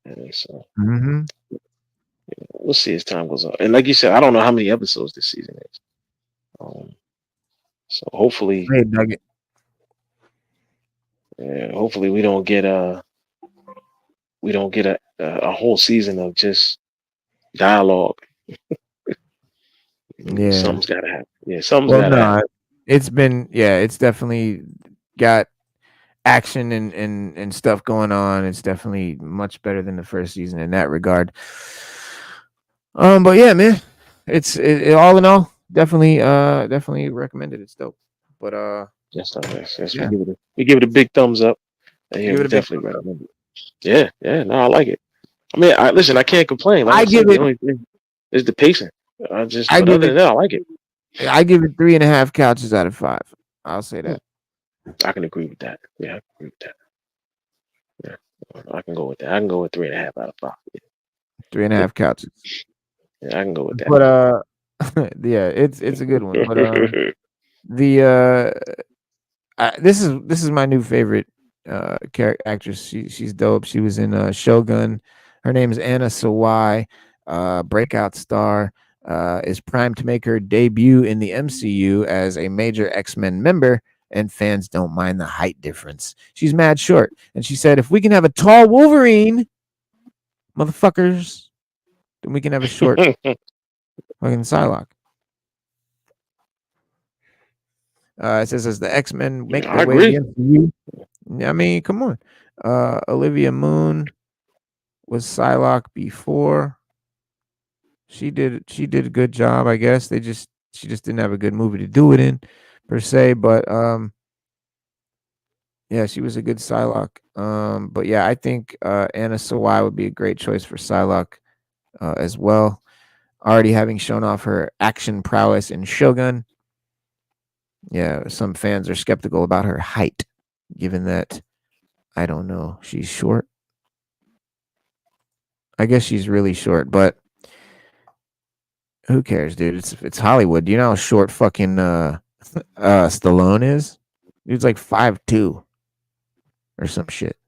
Speaker 2: And so
Speaker 1: Mhm.
Speaker 2: we'll see as time goes on. And like you said, I don't know how many episodes this season is. Um, so
Speaker 1: Hey, Nugget.
Speaker 2: hopefully we don't get a whole season of just dialogue.
Speaker 1: Yeah.
Speaker 2: Something's got to happen. Yeah, something's
Speaker 1: Well,
Speaker 2: got to
Speaker 1: no,
Speaker 2: happen.
Speaker 1: it's definitely got action and stuff going on. It's definitely much better than the first season in that regard. But yeah, man, all in all, definitely recommended. It's dope. But
Speaker 2: Yes,
Speaker 1: yeah,
Speaker 2: we give it a big thumbs up. And
Speaker 1: you
Speaker 2: yeah,
Speaker 1: give
Speaker 2: we
Speaker 1: it a big
Speaker 2: definitely
Speaker 1: thumbs up.
Speaker 2: recommend it. Yeah, no, I like it. I mean, I listen. I can't complain. Like I
Speaker 1: I give
Speaker 2: said, the
Speaker 1: it,
Speaker 2: only thing is the pacing.
Speaker 1: I
Speaker 2: But
Speaker 1: give
Speaker 2: other
Speaker 1: it,
Speaker 2: than that, I like it.
Speaker 1: I give it 3.5 couches out of 5. I'll say
Speaker 2: Hmm,
Speaker 1: that
Speaker 2: I can agree with that. Yeah, I can agree with that. Yeah, I can go with that. I can go with 3.5 out of 5.
Speaker 1: three and a
Speaker 2: Yeah,
Speaker 1: half couches.
Speaker 2: yeah, I can go with that.
Speaker 1: But Yeah, it's a good one. But the this is my new favorite actress. She's dope. She was in Shogun. Her name is Anna Sawai, breakout star. Is primed to make her debut in the MCU as a major X-Men member, and fans don't mind the height difference. She's mad short, and she said, "If we can have a tall Wolverine, motherfuckers, then we can have a short fucking Psylocke." It says as the X-Men make
Speaker 2: I
Speaker 1: their way to the
Speaker 2: agree.
Speaker 1: MCU. I mean, come on. Olivia Moon was Psylocke before. She did a good job, I guess. She just didn't have a good movie to do it in, per se. But yeah, she was a good Psylocke. But yeah, I think Anna Sawai would be a great choice for Psylocke as well. Already having shown off her action prowess in Shogun. Yeah, some fans are skeptical about her height, given that I don't know, she's short. I guess she's really short, but who cares, dude? It's Hollywood. Do you know how short fucking Stallone is? Dude's like 5'2" or some shit.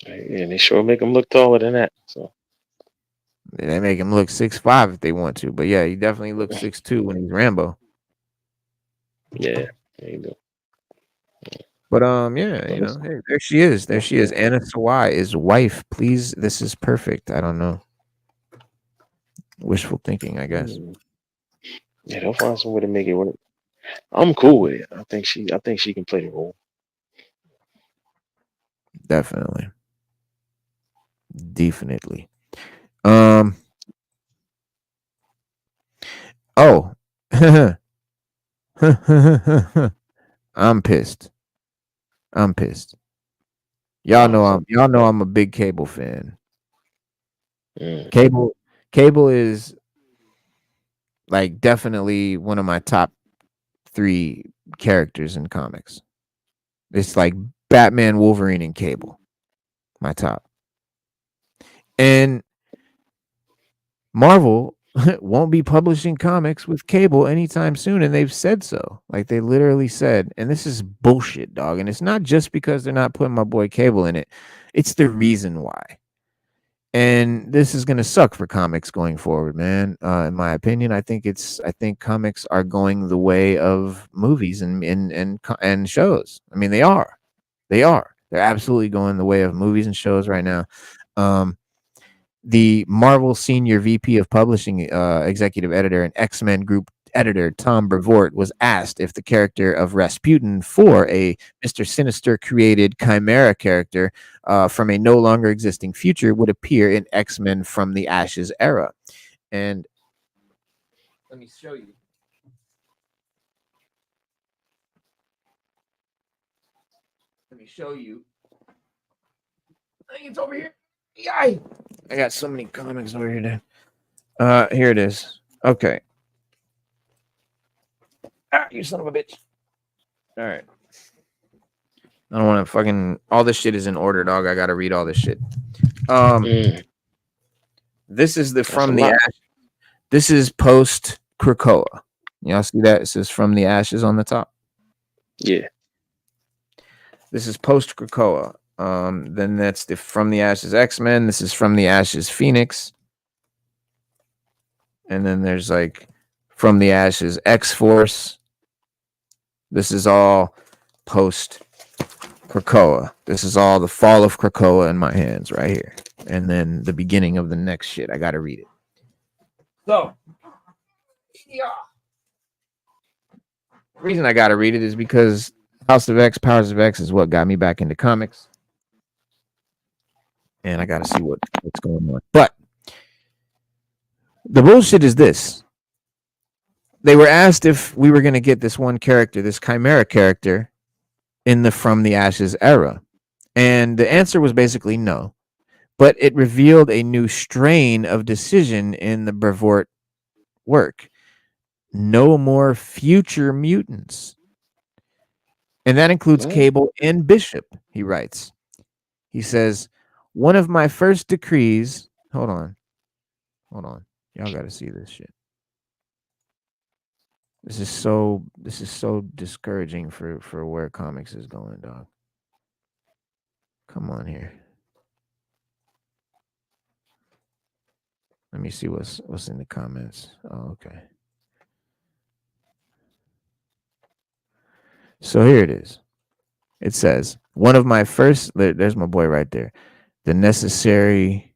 Speaker 2: And they sure make them look taller than that. So
Speaker 1: They make him look 6'5" if they want to, but yeah, he definitely looks 6'2" when he's Rambo.
Speaker 2: yeah, there you go.
Speaker 1: But yeah,
Speaker 2: But it's,
Speaker 1: hey, there she is. There
Speaker 2: that's
Speaker 1: she is.
Speaker 2: cool.
Speaker 1: Anna Sawai is wife. Please, this is perfect. I don't know. Wishful thinking, I guess.
Speaker 2: Yeah, they'll find some way to make it work. I'm cool with it. I think she can play the role.
Speaker 1: Definitely. Definitely. Um. Oh. I'm pissed. I'm pissed.
Speaker 2: So,
Speaker 1: Y'all know I'm a big Cable fan.
Speaker 2: mm,
Speaker 1: Cable Cable is like definitely one of my top 3 characters in comics. It's like Batman, Wolverine, and Cable. My top. And Marvel won't be publishing comics with Cable anytime soon, and they've said so. Like they literally said, and this is bullshit, dog. And it's not just because they're not putting my boy Cable in it; it's the reason why. And this is gonna suck for comics going forward, man. In my opinion, I think comics are going the way of movies and shows. I mean, they are, they're absolutely going the way of movies and shows right now. Um, the Marvel senior VP of publishing, executive editor, and X-Men group editor Tom Brevoort was asked if the character of Rasputin for a Mr. Sinister created Chimera character from a no longer existing future would appear in X-Men from the Ashes era. And let me show you. Let me show you. I think it's over here. Yay! I got so many comics over here. Here it is. Okay. Ah, you son of a bitch. All right. I don't want to fucking. All this shit is in order, dog. I gotta read all this shit.
Speaker 2: mm,
Speaker 1: This is the
Speaker 2: that's a
Speaker 1: from the
Speaker 2: lot.
Speaker 1: ash. This is post Krakoa. Y'all see that? It says from the ashes on the top.
Speaker 2: Yeah.
Speaker 1: This is post Krakoa. Then that's the from the ashes X-Men. This is from the ashes Phoenix. And then there's like from the ashes X-Force. This is all post Krakoa. This is all the fall of Krakoa in my hands right here. And then the beginning of the next shit. I gotta read it. So, yeah. The reason I gotta read it is because House of X, Powers of X is what got me back into comics. And I gotta see what's going on. But the bullshit is this. They were asked if we were gonna get this one character, this Chimera character, in the From the Ashes era. And the answer was basically no. But it revealed a new strain of decision in the Brevoort work. No more future mutants. And that includes
Speaker 2: What?
Speaker 1: Cable and Bishop, he writes. He says, one of my first decrees. Hold on. Y'all got to see this shit. This is so discouraging for where comics is going, dog. Come on here. Let me see what's in the comments. Oh, okay. So here it is. It says, one of my first there's my boy right there. The necessary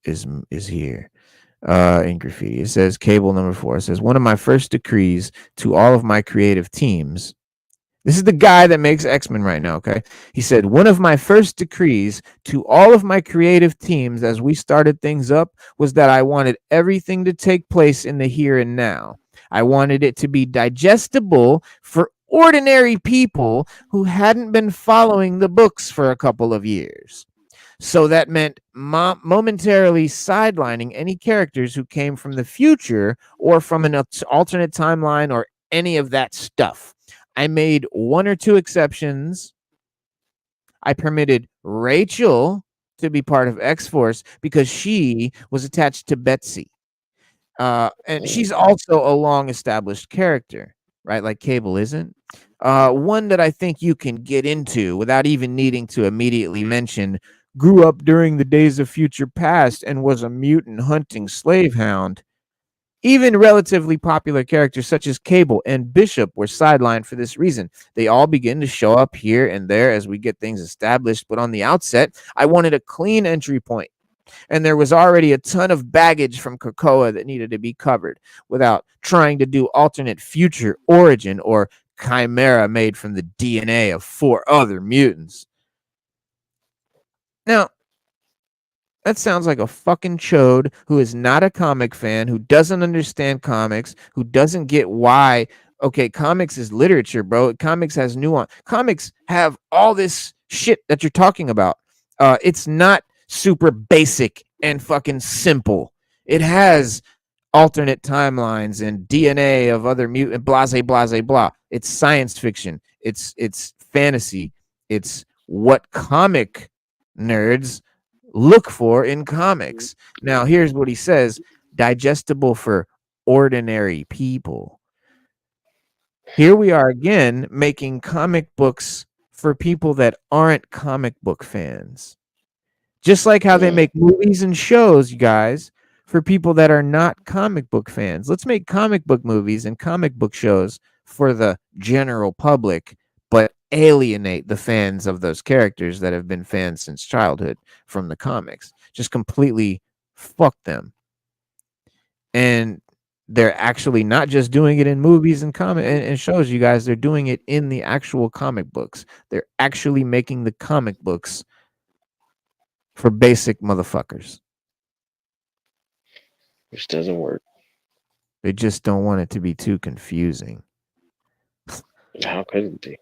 Speaker 1: is here. In graffiti. It says cable number 4. It says one of my first decrees to all of my creative teams. This is the guy that makes X-Men right now, okay? He said, one of my first decrees to all of my creative teams as we started things up was that I wanted everything to take place in the here and now. I wanted it to be digestible for ordinary people who hadn't been following the books for a couple of years. So that meant momentarily sidelining any characters who came from the future or from an alternate timeline or any of that stuff. I made one or two exceptions. I permitted Rachel to be part of X-Force because she was attached to Betsy. And she's also a long established character, right? Like Cable isn't. One that I think you can get into without even needing to immediately mention grew up during the days of future past and was a mutant hunting slave hound. Even relatively popular characters such as Cable and Bishop were sidelined for this reason. They all begin to show up here and there as we get things established, but on the outset, I wanted a clean entry point. And there was already a ton of baggage from Krakoa that needed to be covered without trying to do alternate future origin or chimera made from the DNA of 4 other mutants. Now, that sounds like a fucking chode who is not a comic fan, who doesn't understand comics, who doesn't get why. Okay, comics is literature, bro. Comics has nuance. Comics have all this shit that you're talking about. It's not super basic and fucking simple. It has alternate timelines and DNA of other mutant, blah. It's science fiction. It's fantasy. It's what comic nerds look for in comics. Now, here's what he says: digestible for ordinary people. Here we are again making comic books for people that aren't comic book fans. Just like how they make movies and shows, you guys, for people that are not comic book fans. Let's make comic book movies and comic book shows for the general public, but alienate the fans of those characters that have been fans since childhood from the comics. Just completely fuck them. And they're actually not just doing it in movies and comic and shows, you guys. They're doing it in the actual comic books. They're actually making the comic books for basic motherfuckers.
Speaker 2: Which doesn't work.
Speaker 1: They just don't want it to be too confusing.
Speaker 2: How could it be?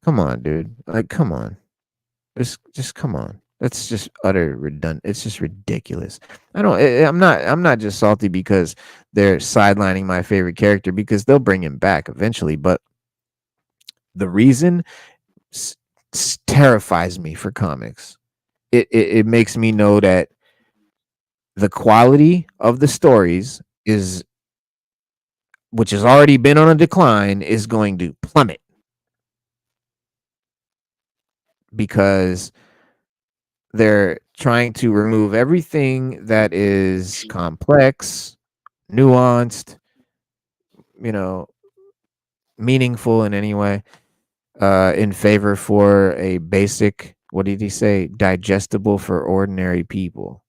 Speaker 1: Come on, dude. Like, come on. Just come on. That's just utter redundant. It's just ridiculous. I'm not just salty because they're sidelining my favorite character, because they'll bring him back eventually, but the reason terrifies me for comics. It makes me know that the quality of the stories is, which has already been on a decline, is going to plummet because they're trying to remove everything that is complex, nuanced, meaningful in any way, in favor for a basic, what did he say, digestible for ordinary people.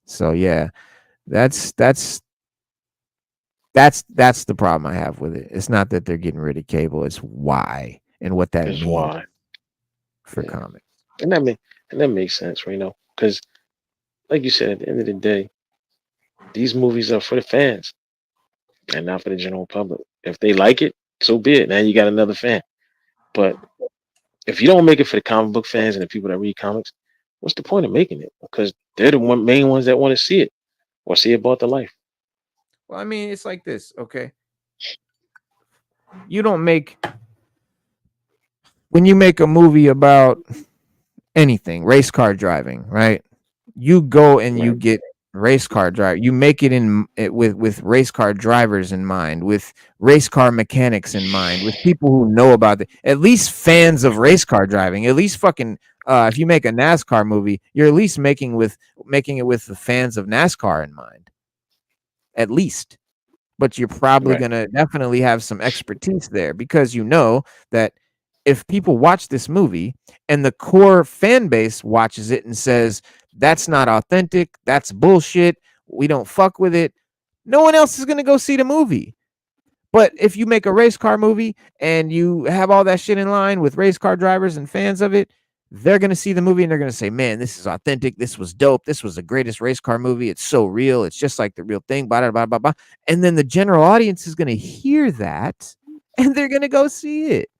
Speaker 1: So yeah, that's the problem I have with it. It's not that they're getting rid of cable, it's why and what that
Speaker 2: That's
Speaker 1: means
Speaker 2: why.
Speaker 1: for comics.
Speaker 2: And that makes sense, because like you said, at the end of the day, these movies are for the fans and not for the general public. If they like it, so be it. Now you got another fan. But if you don't make it for the comic book fans and the people that read comics, what's the point of making it? Because they're the main ones that want to see it or see it brought to life.
Speaker 1: Well, I mean, it's like this, okay? You don't make, when you make a movie about anything, race car driving, right? You go and you
Speaker 2: Right.
Speaker 1: get race car driver. You make it with race car drivers in mind, with race car mechanics in mind, with people who know about it. At least fans of race car driving. At least fucking if you make a NASCAR movie, you're at least making it with the fans of NASCAR in mind. At least. But you're probably
Speaker 2: Right.
Speaker 1: going to definitely have some expertise there because you know that if people watch this movie and the core fan base watches it and says that's not authentic, that's bullshit, we don't fuck with it, no one else is going to go see the movie. But if you make a race car movie and you have all that shit in line with race car drivers and fans of it, they're going to see the movie and they're going to say, man, this is authentic. This was dope. This was the greatest race car movie. It's so real. It's just like the real thing. Blah, blah, blah, blah, blah. And then the general audience is going to hear that and they're going to go see it.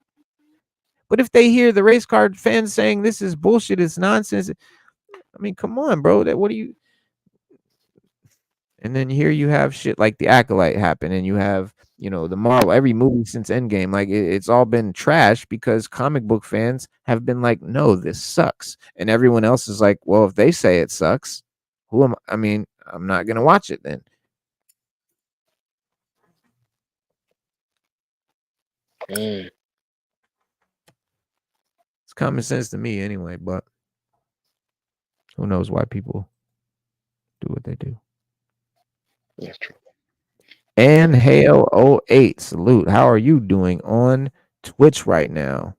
Speaker 1: But if they hear the race car fans saying this is bullshit, it's nonsense, I mean, come on, bro. What do you? And then here you have shit like The Acolyte happen, and you have, the Marvel, every movie since Endgame, like it's all been trash because comic book fans have been like, no, this sucks. And everyone else is like, well, if they say it sucks, who am I? I mean, I'm not going to watch it then.
Speaker 2: Mm,
Speaker 1: It's common sense to me anyway, but who knows why people do what they do.
Speaker 2: that's true.
Speaker 1: And Hale 08, salute. How are you doing on Twitch right now?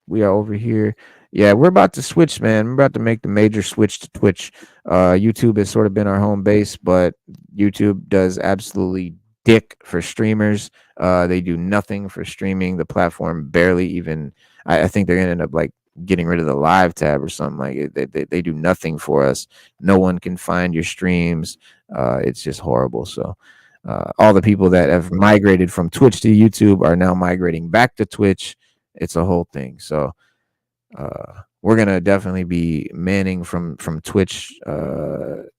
Speaker 1: We are over here. Yeah, we're about to switch, man. We're about to make the major switch to Twitch. YouTube has sort of been our home base, but YouTube does absolutely dick for streamers. They do nothing for streaming. The platform barely even. I think they're gonna end up like getting rid of the live tab or something. Like they do nothing for us. No one can find your streams. It's just horrible. So all the people that have migrated from Twitch to YouTube are now migrating back to Twitch. It's a whole thing. So we're gonna definitely be manning from Twitch in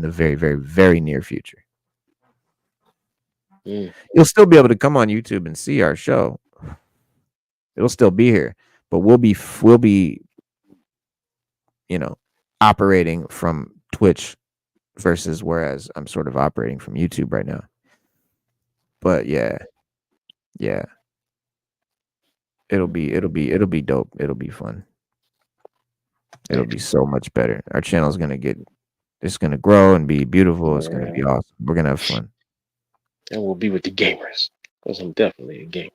Speaker 1: the very, very, very near future.
Speaker 2: Mm,
Speaker 1: You'll still be able to come on YouTube and see our show. It'll still be here, but we'll be operating from Twitch versus whereas I'm sort of operating from YouTube right now. But yeah. It'll be dope. It'll be fun. It'll be so much better. Our channel's it's gonna grow and be beautiful. It's gonna be awesome. We're gonna have fun.
Speaker 2: and we'll be with the gamers because I'm definitely a gamer.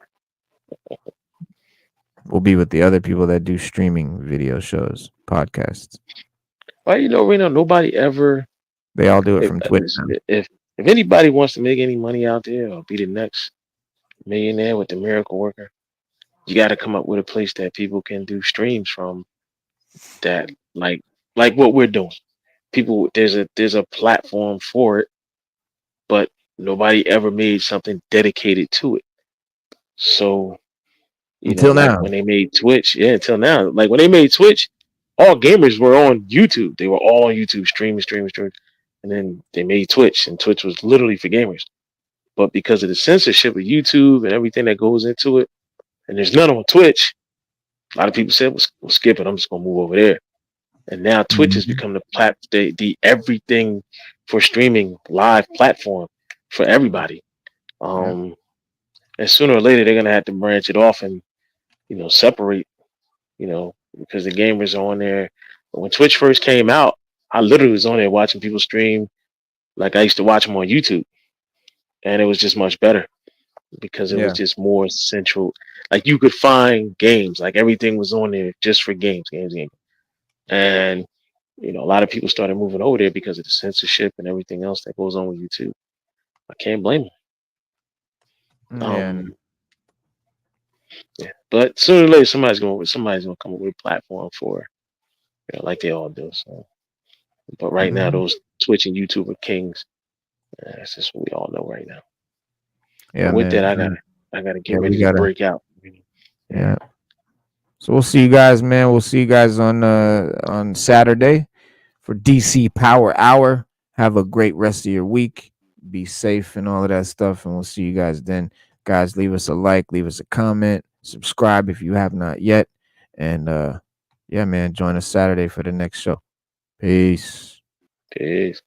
Speaker 1: We'll be with the other people that do streaming video shows, podcasts.
Speaker 2: Well, Reno, nobody ever.
Speaker 1: They all do it
Speaker 2: If,
Speaker 1: from Twitch now.
Speaker 2: if anybody wants to make any money out there or be the next millionaire with the miracle worker, you got to come up with a place that people can do streams from. That like what we're doing. People, there's a platform for it, but nobody ever made something dedicated to it. So
Speaker 1: Until
Speaker 2: like
Speaker 1: now.
Speaker 2: when they made Twitch, yeah, until now, like when they made Twitch, all gamers were on YouTube. They were all on YouTube streaming, and then they made Twitch, and Twitch was literally for gamers. But because of the censorship of YouTube and everything that goes into it, and there's none on Twitch, a lot of people said, "We'll skip it. I'm just gonna move over there." And now Twitch has become the everything for streaming live platform for everybody. And sooner or later they're gonna have to branch it off and separate, because the gamers are on there. But when Twitch first came out, I literally was on there watching people stream like I used to watch them on YouTube, and it was just much better because it was
Speaker 1: Yeah.
Speaker 2: just more central. Like you could find games, like everything was on there just for games. And a lot of people started moving over there because of the censorship and everything else that goes on with YouTube. I can't blame them.
Speaker 1: Yeah.
Speaker 2: Yeah. But sooner or later, somebody's gonna come up with a platform for, like they all do. So, but right now, those Twitch and YouTube are kings. That's just what we all know right now.
Speaker 1: Yeah,
Speaker 2: But with that,
Speaker 1: man.
Speaker 2: I gotta get ready to break out.
Speaker 1: Yeah. So we'll see you guys, man. We'll see you guys on Saturday for DC Power Hour. Have a great rest of your week. Be safe and all of that stuff. And we'll see you guys then. Guys, leave us a like, leave us a comment, subscribe if you have not yet. And yeah, man, join us Saturday for the next show. Peace.
Speaker 2: Peace.